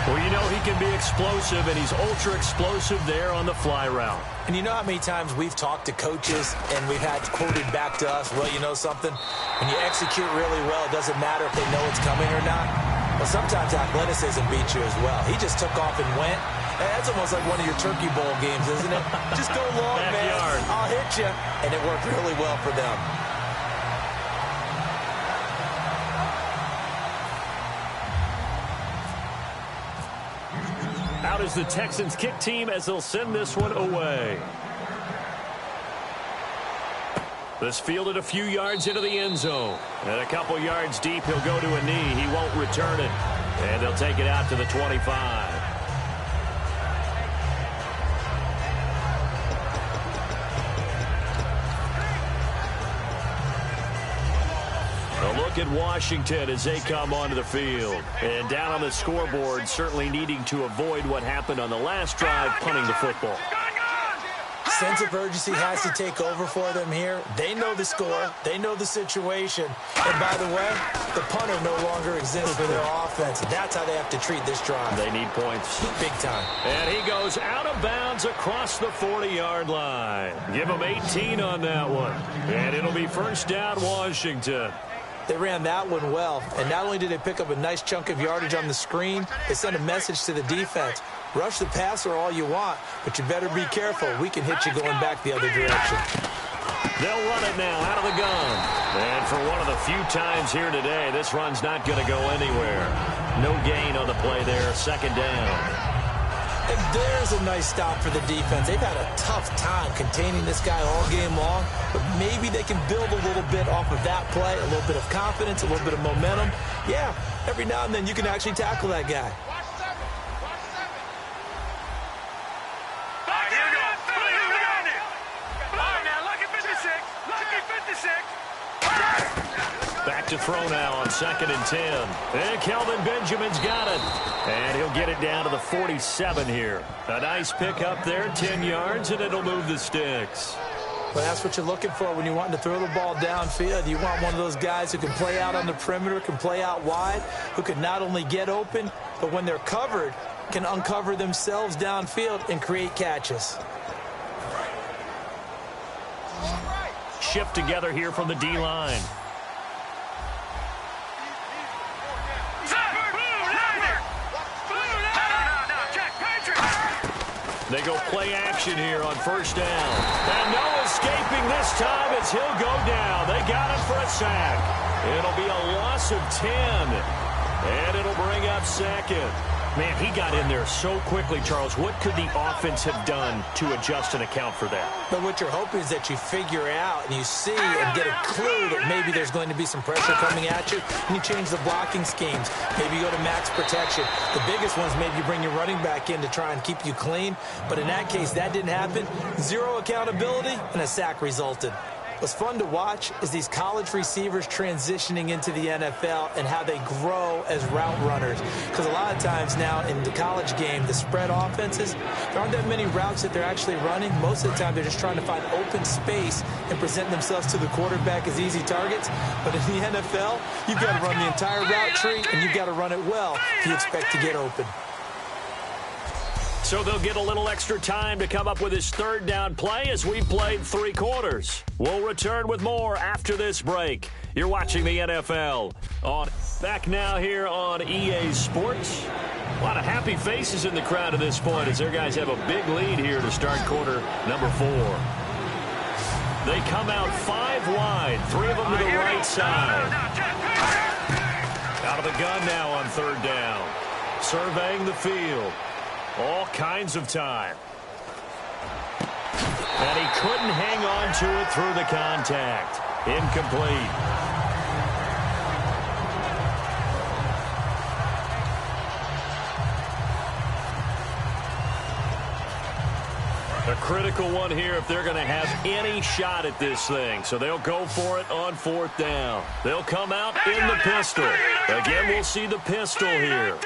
Well, you know he can be explosive, and he's ultra-explosive there on the fly route. And you know how many times we've talked to coaches and we've had quoted back to us, well, you know something? When you execute really well, it doesn't matter if they know it's coming or not. Well, sometimes athleticism beats you as well. He just took off and went. And that's almost like one of your Turkey Bowl games, isn't it? Just go long, man. I'll hit you. And it worked really well for them. Out is the Texans kick team as they'll send this one away. This fielded a few yards into the end zone. And a couple yards deep, he'll go to a knee. He won't return it. And they'll take it out to the 25. A look at Washington as they come onto the field. And down on the scoreboard, certainly needing to avoid what happened on the last drive, punting the football. Sense of urgency has to take over for them here. They know the score. They know the situation. And by the way, the punter no longer exists for their offense. That's how they have to treat this drive. They need points. Big time. And he goes out of bounds across the 40-yard line. Give him 18 on that one. And it'll be first down, Washington. They ran that one well. And not only did they pick up a nice chunk of yardage on the screen, they sent a message to the defense. Rush the passer all you want, but you better be careful. We can hit you going back the other direction. They'll run it now out of the gun. And for one of the few times here today, this run's not going to go anywhere. No gain on the play there, second down. And there's a nice stop for the defense. They've had a tough time containing this guy all game long, but maybe they can build a little bit off of that play, a little bit of confidence, a little bit of momentum. Yeah, every now and then you can actually tackle that guy. Back to throw now on 2nd and 10. And Kelvin Benjamin's got it. And he'll get it down to the 47 here. A nice pick up there, 10 yards, and it'll move the sticks. Well, that's what you're looking for when you want to throw the ball downfield. You want one of those guys who can play out on the perimeter, can play out wide, who can not only get open, but when they're covered, can uncover themselves downfield and create catches. Shift together here from the D-line. They go play action here on first down. And no escaping this time as he'll go down. They got him for a sack. It'll be a loss of 10. And it'll bring up second. Man, he got in there so quickly, Charles. What could the offense have done to adjust and account for that? But what you're hoping is that you figure out and you see and get a clue that maybe there's going to be some pressure coming at you, and you change the blocking schemes. Maybe you go to max protection. The biggest ones, maybe you bring your running back in to try and keep you clean. But in that case, that didn't happen. Zero accountability, and a sack resulted. What's fun to watch is these college receivers transitioning into the NFL and how they grow as route runners. Because a lot of times now in the college game, the spread offenses, there aren't that many routes that they're actually running. Most of the time, they're just trying to find open space and present themselves to the quarterback as easy targets. But in the NFL, you've got to run the entire route tree, and you've got to run it well if you expect to get open. So they'll get a little extra time to come up with his third down play as we've played 3 quarters. We'll return with more after this break. You're watching the NFL on back now here on EA Sports. A lot of happy faces in the crowd at this point as their guys have a big lead here to start quarter number 4. They come out 5 wide, 3 of them to the right side. Out of the gun now on third down. Surveying the field. All kinds of time. And he couldn't hang on to it through the contact. Incomplete. A critical one here if they're going to have any shot at this thing. So they'll go for it on 4th down. They'll come out in the pistol. Again, we'll see the pistol here.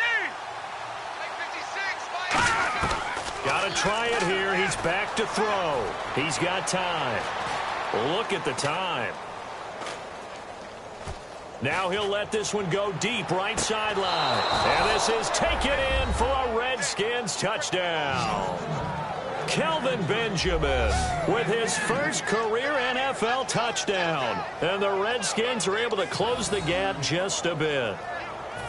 Got to try it here. He's back to throw. He's got time. Look at the time. Now he'll let this one go deep right sideline. And this is taken in for a Redskins touchdown. Kelvin Benjamin with his first career NFL touchdown. And the Redskins are able to close the gap just a bit.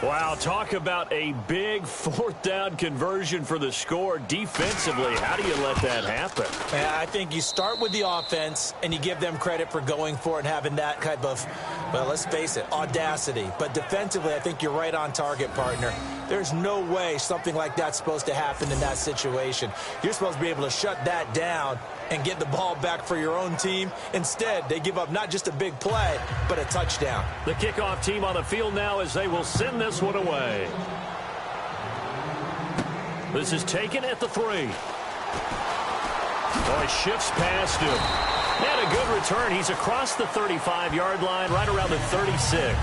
Wow, talk about a big 4th down conversion for the score defensively. How do you let that happen? Yeah, I think you start with the offense and you give them credit for going for it and having that type of, well, let's face it, audacity. But defensively, I think you're right on target, partner. There's no way something like that's supposed to happen in that situation. You're supposed to be able to shut that down and get the ball back for your own team. Instead, they give up not just a big play, but a touchdown. The kickoff team on the field now as they will send this one away. This is taken at the 3. Oh, he shifts past him. And a good return. He's across the 35-yard line, right around the 36.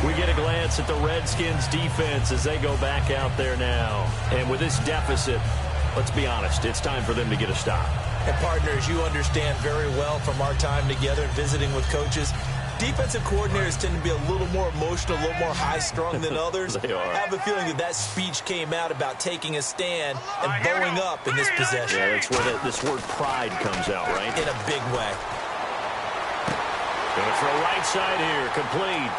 We get a glance at the Redskins defense as they go back out there now. And with this deficit, let's be honest, it's time for them to get a stop. And partners, you understand very well from our time together and visiting with coaches, defensive coordinators tend to be a little more emotional, a little more high-strung than others. They are. I have a feeling that speech came out about taking a stand and bowing up in this possession. Yeah, that's where this word pride comes out, right? In a big way. Going to throw right side here, complete.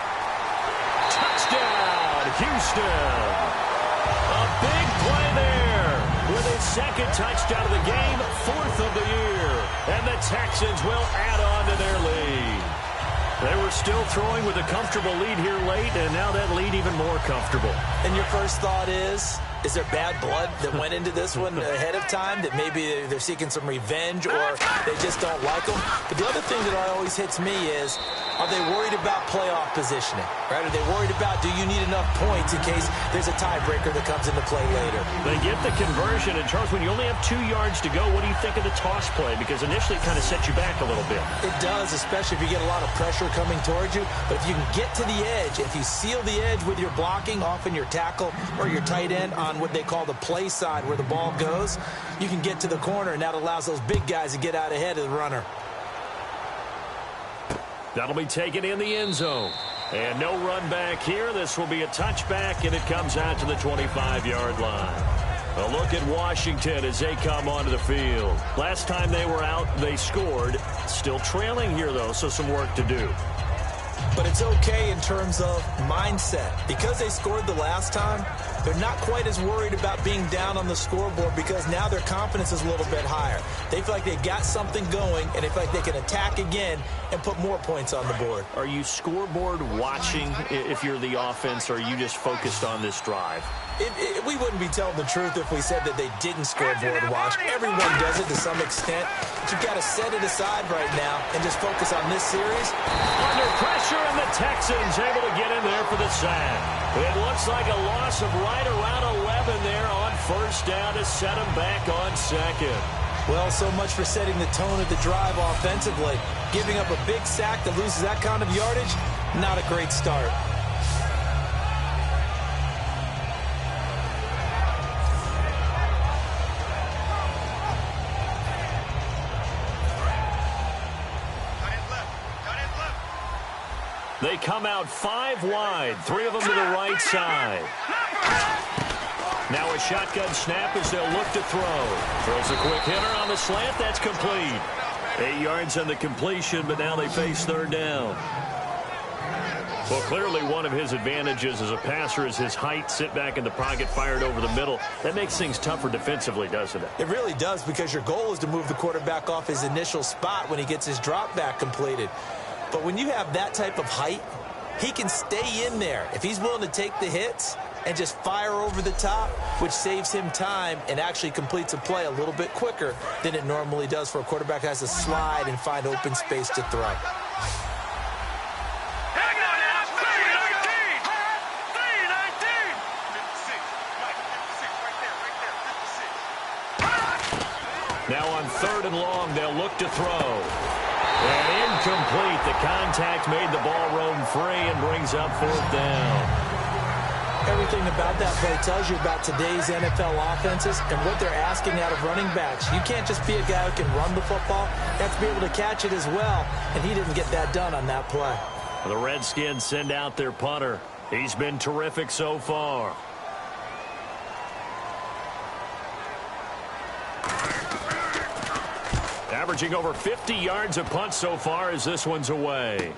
Touchdown, Houston. A big play there with his second touchdown of the game, 4th of the year. And the Texans will add on to their lead. They were still throwing with a comfortable lead here late, and now that lead even more comfortable. And your first thought is there bad blood that went into this one ahead of time, that maybe they're seeking some revenge or they just don't like them? But the other thing that always hits me is, are they worried about playoff positioning? Right? Are they worried about, do you need enough points in case there's a tiebreaker that comes into play later? They get the conversion, and Charles, when you only have 2 yards to go, what do you think of the toss play? Because initially it kind of sets you back a little bit. It does, especially if you get a lot of pressure coming towards you. But if you can get to the edge, if you seal the edge with your blocking, often your tackle or your tight end on what they call the play side where the ball goes, you can get to the corner, and that allows those big guys to get out ahead of the runner. That'll be taken in the end zone. And no run back here. This will be a touchback, and it comes out to the 25-yard line. A look at Washington as they come onto the field. Last time they were out, they scored. Still trailing here, though, so some work to do. But it's okay in terms of mindset. Because they scored the last time, they're not quite as worried about being down on the scoreboard because now their confidence is a little bit higher. They feel like they've got something going, and they feel like they can attack again and put more points on the board. Are you scoreboard watching if you're the offense, or are you just focused on this drive? We wouldn't be telling the truth if we said that they didn't scoreboard watch. Everyone does it to some extent. But you've got to set it aside right now and just focus on this series. Under pressure, and the Texans able to get in there for the sack. It looks like a loss of right around 11 there on first down to set them back on second. Well, so much for setting the tone of the drive offensively. Giving up a big sack that loses that kind of yardage, not a great start. They come out 5 wide, 3 of them to the right side. Now a shotgun snap as they'll look to throw. Throws a quick hitter on the slant. That's complete. 8 yards on the completion, but now they face third down. Well, clearly one of his advantages as a passer is his height. Sit back in the pocket, fired over the middle. That makes things tougher defensively, doesn't it? It really does, because your goal is to move the quarterback off his initial spot when he gets his drop back completed. But when you have that type of height, he can stay in there if he's willing to take the hits and just fire over the top, which saves him time and actually completes a play a little bit quicker than it normally does for a quarterback who has to slide and find open space to throw. Now on 3rd and long, they'll look to throw. And incomplete. The contact made the ball roam free and brings up 4th down. Everything about that play tells you about today's NFL offenses and what they're asking out of running backs. You can't just be a guy who can run the football. You have to be able to catch it as well, and he didn't get that done on that play. The Redskins send out their punter. He's been terrific so far. Averaging over 50 yards a punt so far as this one's away.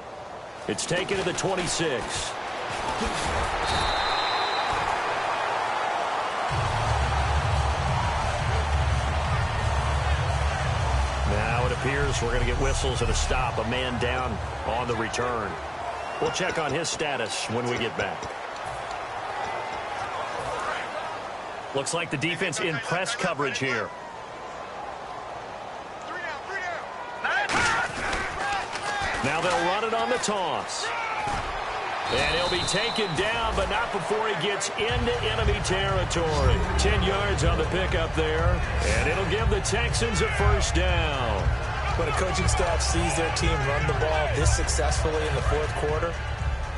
It's taken to the 26. Now it appears we're going to get whistles and a stop. A man down on the return. We'll check on his status when we get back. Looks like the defense in press coverage here. Now they'll run it on the toss. And he'll be taken down, but not before he gets into enemy territory. 10 yards on the pickup there. And it'll give the Texans a first down. When a coaching staff sees their team run the ball this successfully in the fourth quarter,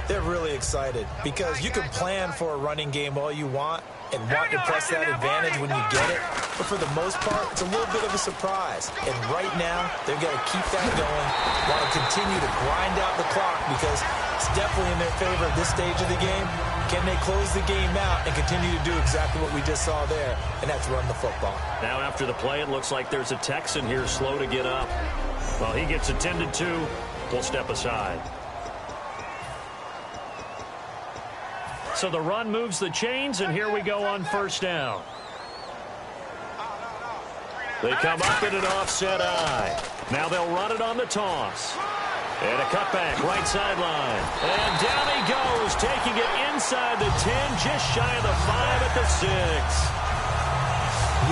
they're really excited because you can plan for a running game all you want and want to press that advantage when you get it. But for the most part, it's a little bit of a surprise. And right now, they're going to keep that going, want to continue to grind out the clock because it's definitely in their favor at this stage of the game. Can they close the game out and continue to do exactly what we just saw there, and that's run the football. Now after the play, it looks like there's a Texan here slow to get up. Well, he gets attended to. We'll step aside. So the run moves the chains, and here we go on first down. They come up in an offset eye. Now they'll run it on the toss. And a cutback, right sideline. And down he goes, taking it inside the 10, just shy of the 5 at the 6.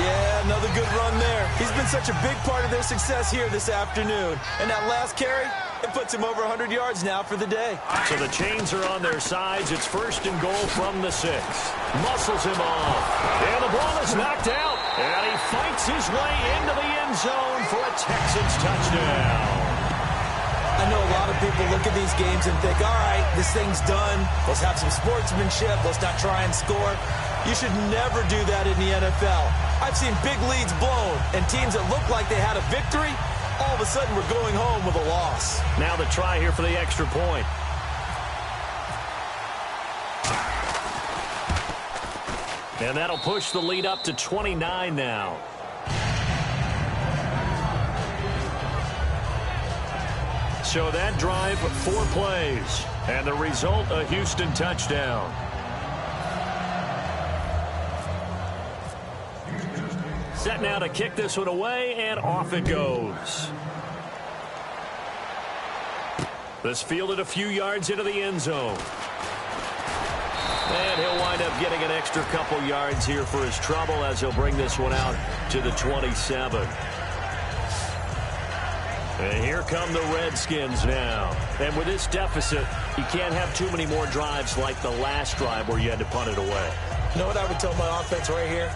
Yeah, another good run there. He's been such a big part of their success here this afternoon. And that last carry, it puts him over 100 yards now for the day. So the chains are on their sides. It's first and goal from the 6. Muscles him off. And the ball is knocked out. And he fights his way into the end zone for a Texans touchdown. I know a lot of people look at these games and think, all right, this thing's done. Let's have some sportsmanship. Let's not try and score. You should never do that in the NFL. I've seen big leads blown and teams that look like they had a victory, all of a sudden we're going home with a loss. Now the try here for the extra point. And that'll push the lead up to 29 now. So that drive, 4 plays. And the result, a Houston touchdown. Set now to kick this one away, and off it goes. This fielded a few yards into the end zone. And he'll wind up getting an extra couple yards here for his trouble as he'll bring this one out to the 27. And here come the Redskins now. And with this deficit, you can't have too many more drives like the last drive where you had to punt it away. You know what I would tell my offense right here?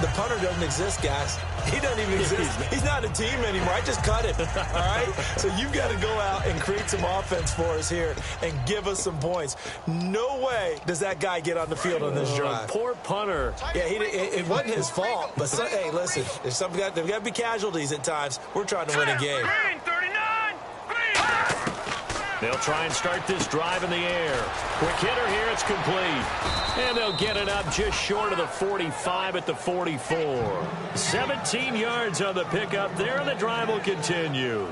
The punter doesn't exist, guys. He doesn't even exist. He's not a team anymore. I just cut it, all right? So you've got to go out and create some offense for us here and give us some points. No way does that guy get on the field on this drive. Poor punter. Yeah, it wasn't his fault. But, hey, listen, there's got to be casualties at times. We're trying to win a game. Green, 39! Green! They'll try and start this drive in the air. Quick hitter here, it's complete. And they'll get it up just short of the 45 at the 44. 17 yards on the pickup there, and the drive will continue.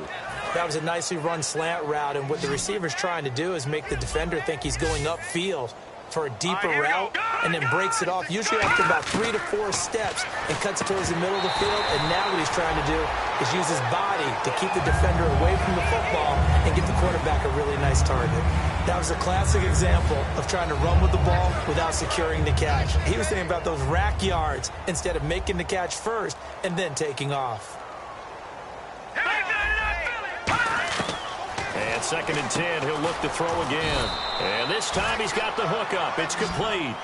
That was a nicely run slant route, and what the receiver's trying to do is make the defender think he's going upfield for a deeper route and then breaks it off, usually after about 3 to 4 steps, and cuts towards the middle of the field. And now what he's trying to do is use his body to keep the defender away from the football and get the quarterback a really nice target. That was a classic example of trying to run with the ball without securing the catch. He was thinking about those rack yards instead of making the catch first and then taking off. And 2nd and 10, he'll look to throw again. And this time he's got the hook up. It's complete.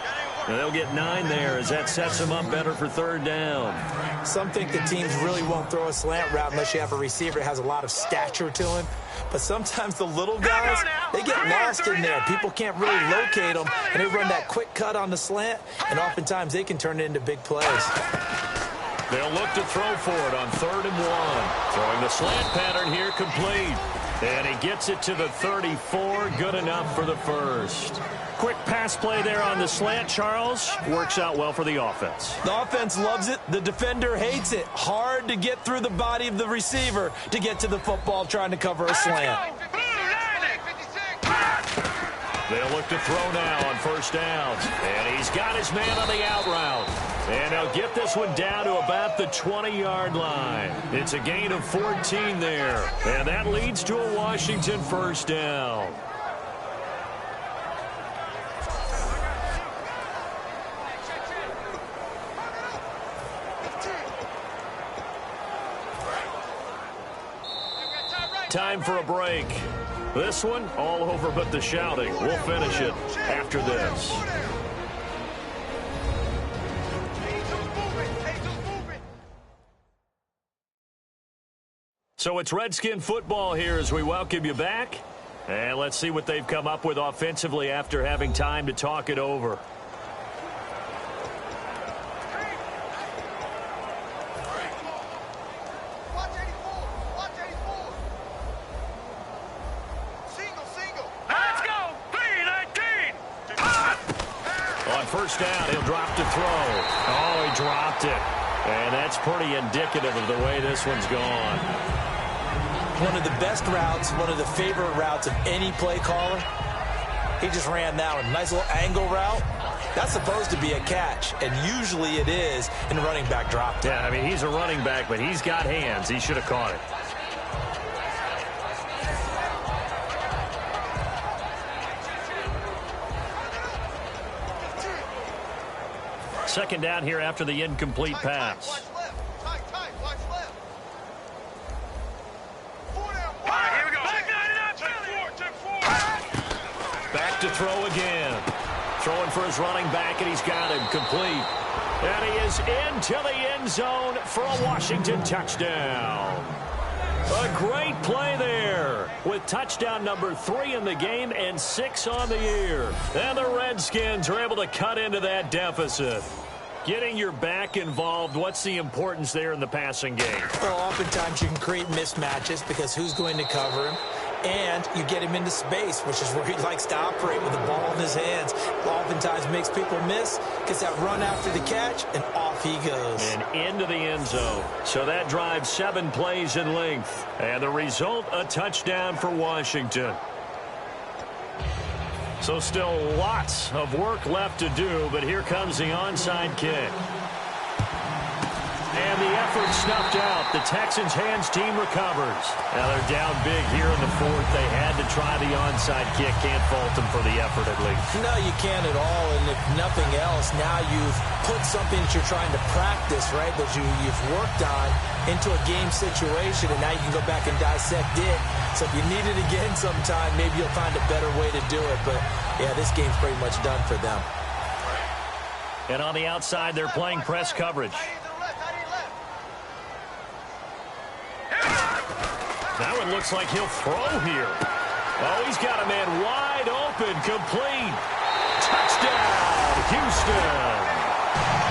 And they'll get 9 there as that sets him up better for 3rd down. Some think the teams really won't throw a slant route unless you have a receiver that has a lot of stature to him. But sometimes the little guys, they get lost in there. People can't really locate them, and they run that quick cut on the slant, and oftentimes they can turn it into big plays. They'll look to throw for it on 3rd and 1. Throwing the slant pattern here, complete. And he gets it to the 34. Good enough for the first. Quick pass play there on the slant, Charles. Works out well for the offense. The offense loves it. The defender hates it. Hard to get through the body of the receiver to get to the football trying to cover a slant. They'll look to throw now on 1st down. And he's got his man on the out route. And he'll get this one down to about the 20-yard line. It's a gain of 14 there. And that leads to a Washington 1st down. Time for a break. This one, all over but the shouting. We'll finish it after this. So it's Redskin football here as we welcome you back. And let's see what they've come up with offensively after having time to talk it over. Watch 84. Watch 84. Single. Let's go. P19. On first down, he'll drop to throw. Oh, he dropped it. And that's pretty indicative of the way this one's gone. One of the best routes, one of the favorite routes of any play caller. He just ran that one. Nice little angle route. That's supposed to be a catch, and usually it is in running back drop. Yeah, I mean, he's a running back, but he's got hands. He should have caught it. Second down here after the incomplete pass. Watch left. Tight. Watch left. 4 down. All right, here we go. Take 4. Back to throw again. Throwing for his running back, and he's got him complete. And he is into the end zone for a Washington touchdown. A great play there with touchdown number 3 in the game and 6 on the year. And the Redskins are able to cut into that deficit. Getting your back involved, what's the importance there in the passing game? Well, oftentimes you can create mismatches because who's going to cover him? And you get him into space, which is where he likes to operate with the ball in his hands. Oftentimes makes people miss, gets that run after the catch, and off he goes. And into the end zone. So that drives 7 plays in length. And the result, a touchdown for Washington. So still lots of work left to do, but here comes the onside kick. And the effort snuffed out. The Texans' hands team recovers. Now they're down big here in the 4th. They had to try the onside kick. Can't fault them for the effort at least. No, you can't at all. And if nothing else, now you've put something that you're trying to practice, right, that you've worked on into a game situation, and now you can go back and dissect it. So if you need it again sometime, maybe you'll find a better way to do it. But, yeah, this game's pretty much done for them. And on the outside, they're playing press coverage. That one looks like he'll throw here. Oh, he's got a man wide open, complete. Touchdown, Houston.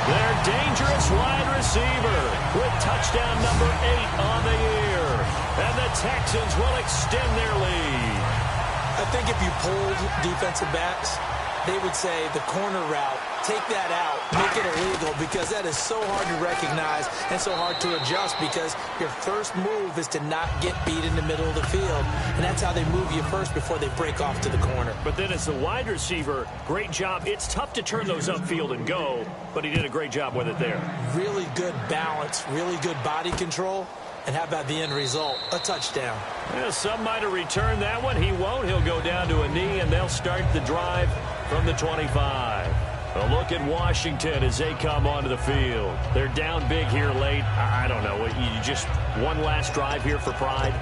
Their dangerous wide receiver with touchdown number 8 on the year. And the Texans will extend their lead. I think if you polled defensive backs, they would say the corner route, take that out, make it illegal, because that is so hard to recognize and so hard to adjust, because your first move is to not get beat in the middle of the field, and that's how they move you first before they break off to the corner. But then as the wide receiver, great job. It's tough to turn those upfield and go, but he did a great job with it there. Really good balance, really good body control. And how about the end result? A touchdown. Yeah, some might have returned that one. He won't. He'll go down to a knee, and they'll start the drive from the 25. A look at Washington as they come onto the field. They're down big here late. I don't know. You just one last drive here for pride?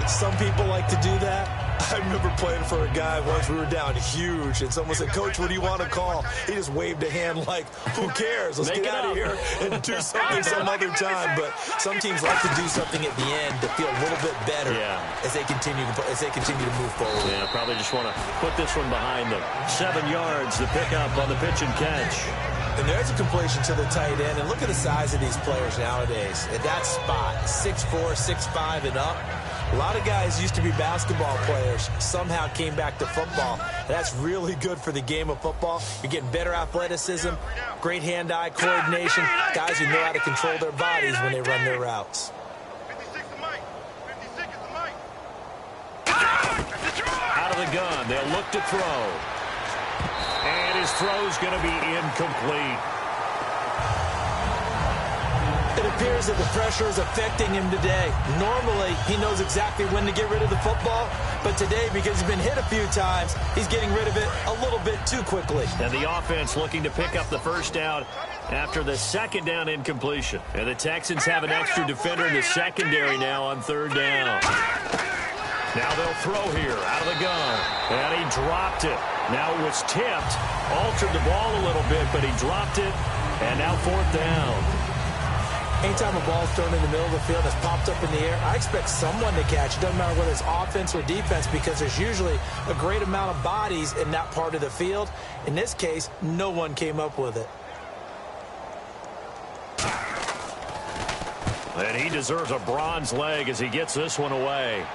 Some people like to do that. I remember playing for a guy once. We were down huge, and someone said, "Coach, what do you want to call?" He just waved a hand like, "Who cares? Let's get out of here and do something some other time." But some teams like to do something at the end to feel a little bit better as they continue to move forward. Yeah, probably just want to put this one behind them. 7 yards, the pickup on the pitch and catch. And there's a completion to the tight end. And look at the size of these players nowadays. At that spot, 6'4", 6'5", and up. A lot of guys used to be basketball players, somehow came back to football. That's really good for the game of football. You're getting better athleticism, great hand-eye coordination, guys who know how to control their bodies when they run their routes. 56 is Mike. 56 is Mike. Out of the gun, they'll look to throw. And his throw's going to be incomplete. It appears that the pressure is affecting him today. Normally, he knows exactly when to get rid of the football, but today, because he's been hit a few times, he's getting rid of it a little bit too quickly. And the offense looking to pick up the first down after the second down incompletion. And the Texans have an extra defender in the secondary now on 3rd down. Now they'll throw here out of the gun. And he dropped it. Now it was tipped, altered the ball a little bit, but he dropped it. And now 4th down. Anytime a ball's thrown in the middle of the field and it's popped up in the air, I expect someone to catch it. Doesn't matter whether it's offense or defense, because there's usually a great amount of bodies in that part of the field. In this case, no one came up with it. And he deserves a bronze leg as he gets this one away.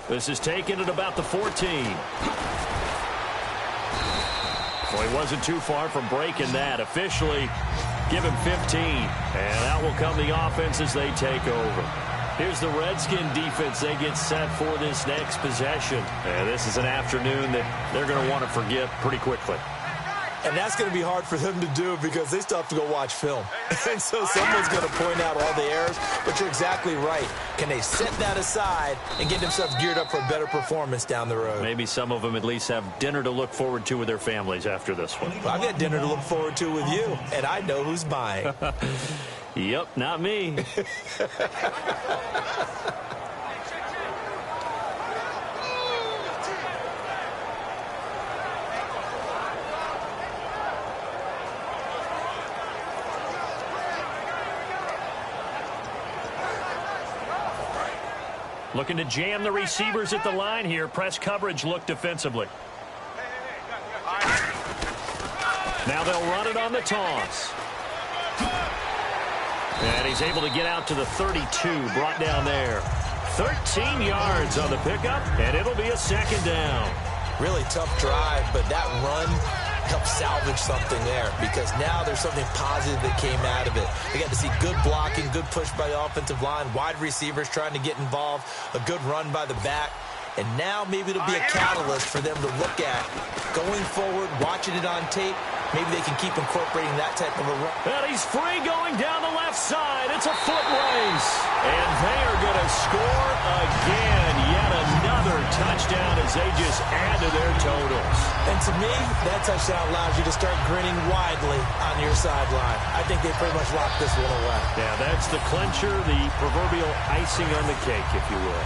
This is taken at about the 14. Well, he wasn't too far from breaking that. Officially, give him 15. And out will come the offense as they take over. Here's the Redskin defense. They get set for this next possession. And this is an afternoon that they're going to want to forget pretty quickly. And that's going to be hard for them to do because they still have to go watch film. And so someone's going to point out all the errors. But you're exactly right. Can they set that aside and get themselves geared up for a better performance down the road? Maybe some of them at least have dinner to look forward to with their families after this one. Well, I've got dinner to look forward to with you, and I know who's buying. Yep, not me. Looking to jam the receivers at the line here. Press coverage look defensively. Now they'll run it on the toss. And he's able to get out to the 32, brought down there. 13 yards on the pickup, and it'll be a second down. Really tough drive, but that run helped salvage something there because now there's something positive that came out of it. They got to see good blocking, good push by the offensive line, wide receivers trying to get involved, a good run by the back. And now maybe it'll be a catalyst for them to look at going forward, watching it on tape. Maybe they can keep incorporating that type of a run. And he's free going down the left side. It's a foot race. And they are going to score again. Yet another touchdown as they just add to their totals. And to me, that touchdown allows you to start grinning widely on your sideline. I think they pretty much locked this one away. Yeah, that's the clincher, the proverbial icing on the cake, if you will.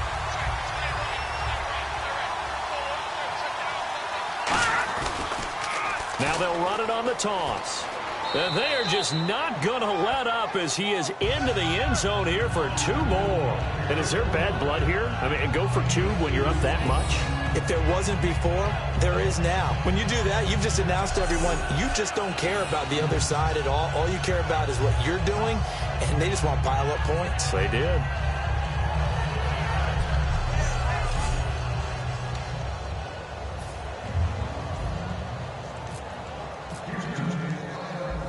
Now they'll run it on the toss. And they are just not going to let up as he is into the end zone here for 2 more. And is there bad blood here? I mean, and go for 2 when you're up that much? If there wasn't before, there is now. When you do that, you've just announced to everyone, you just don't care about the other side at all. All you care about is what you're doing, and they just want to pile up points. They did.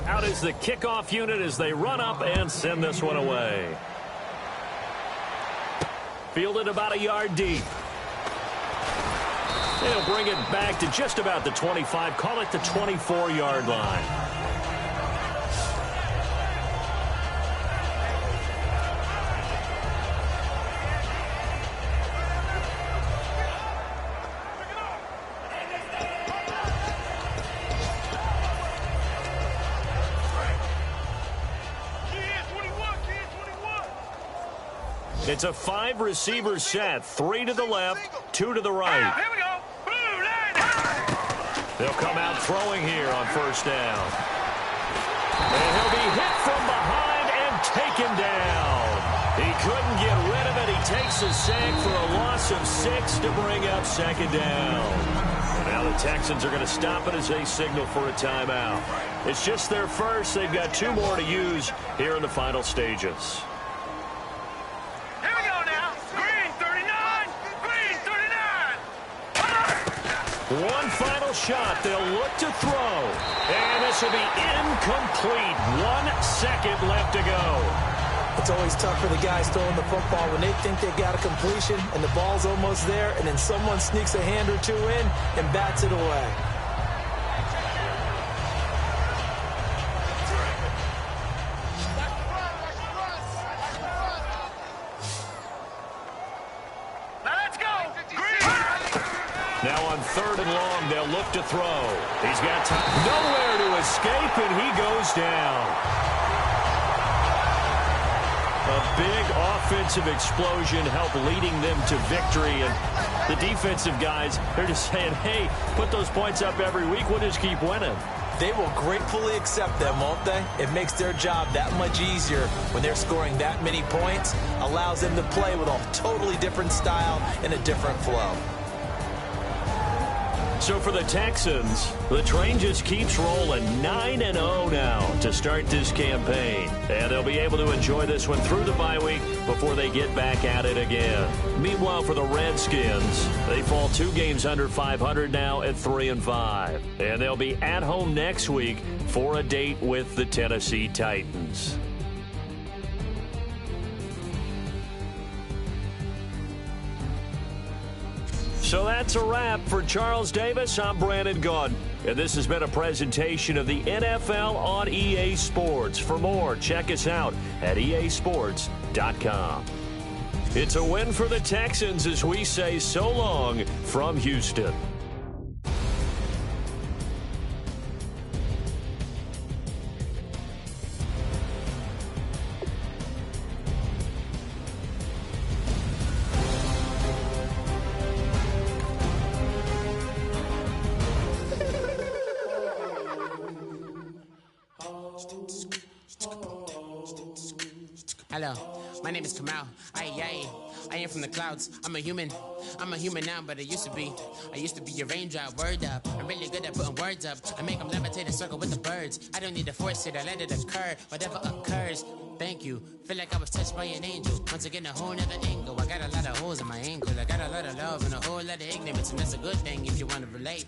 Out is the kickoff unit as they run up and send this one away. Fielded about a yard deep. They'll bring it back to just about the 25. Call it the 24-yard line. It's a 5-receiver set. 3 to the left, 2 to the right. Here we go. They'll come out throwing here on first down. And he'll be hit from behind and taken down. He couldn't get rid of it. He takes a sack for a loss of 6 to bring up second down. And now the Texans are going to stop it as they signal for a timeout. It's just their first. They've got 2 more to use here in the final stages. One final shot. They'll look to throw. And this will be incomplete. 1 second left to go. It's always tough for the guys throwing the football when they think they've got a completion and the ball's almost there, and then someone sneaks a hand or 2 in and bats it away. Now on 3rd and long, they'll look to throw. He's got time. Nowhere to escape, and he goes down. A big offensive explosion helped leading them to victory. And the defensive guys, they're just saying, hey, put those points up every week. We'll just keep winning. They will gratefully accept them, won't they? It makes their job that much easier when they're scoring that many points, allows them to play with a totally different style and a different flow. So for the Texans, the train just keeps rolling 9-0 now to start this campaign. And they'll be able to enjoy this one through the bye week before they get back at it again. Meanwhile, for the Redskins, they fall 2 games under 500 now at 3-5. And they'll be at home next week for a date with the Tennessee Titans. So that's a wrap. For Charles Davis, I'm Brandon Gaudin. And this has been a presentation of the NFL on EA Sports. For more, check us out at easports.com. It's a win for the Texans as we say so long from Houston. Hello, my name is Kamal. I am from the clouds. I'm a human now, but I used to be a raindrop. Word up, I'm really good at putting words up. I make them levitate and circle with the birds. I don't need to force it, I let it occur. Whatever occurs, thank you. Feel like I was touched by an angel. Once again, a whole nother angle. I got a lot of holes in my ankle. I got a lot of love and a whole lot of ignorance, and that's a good thing if you want to relate.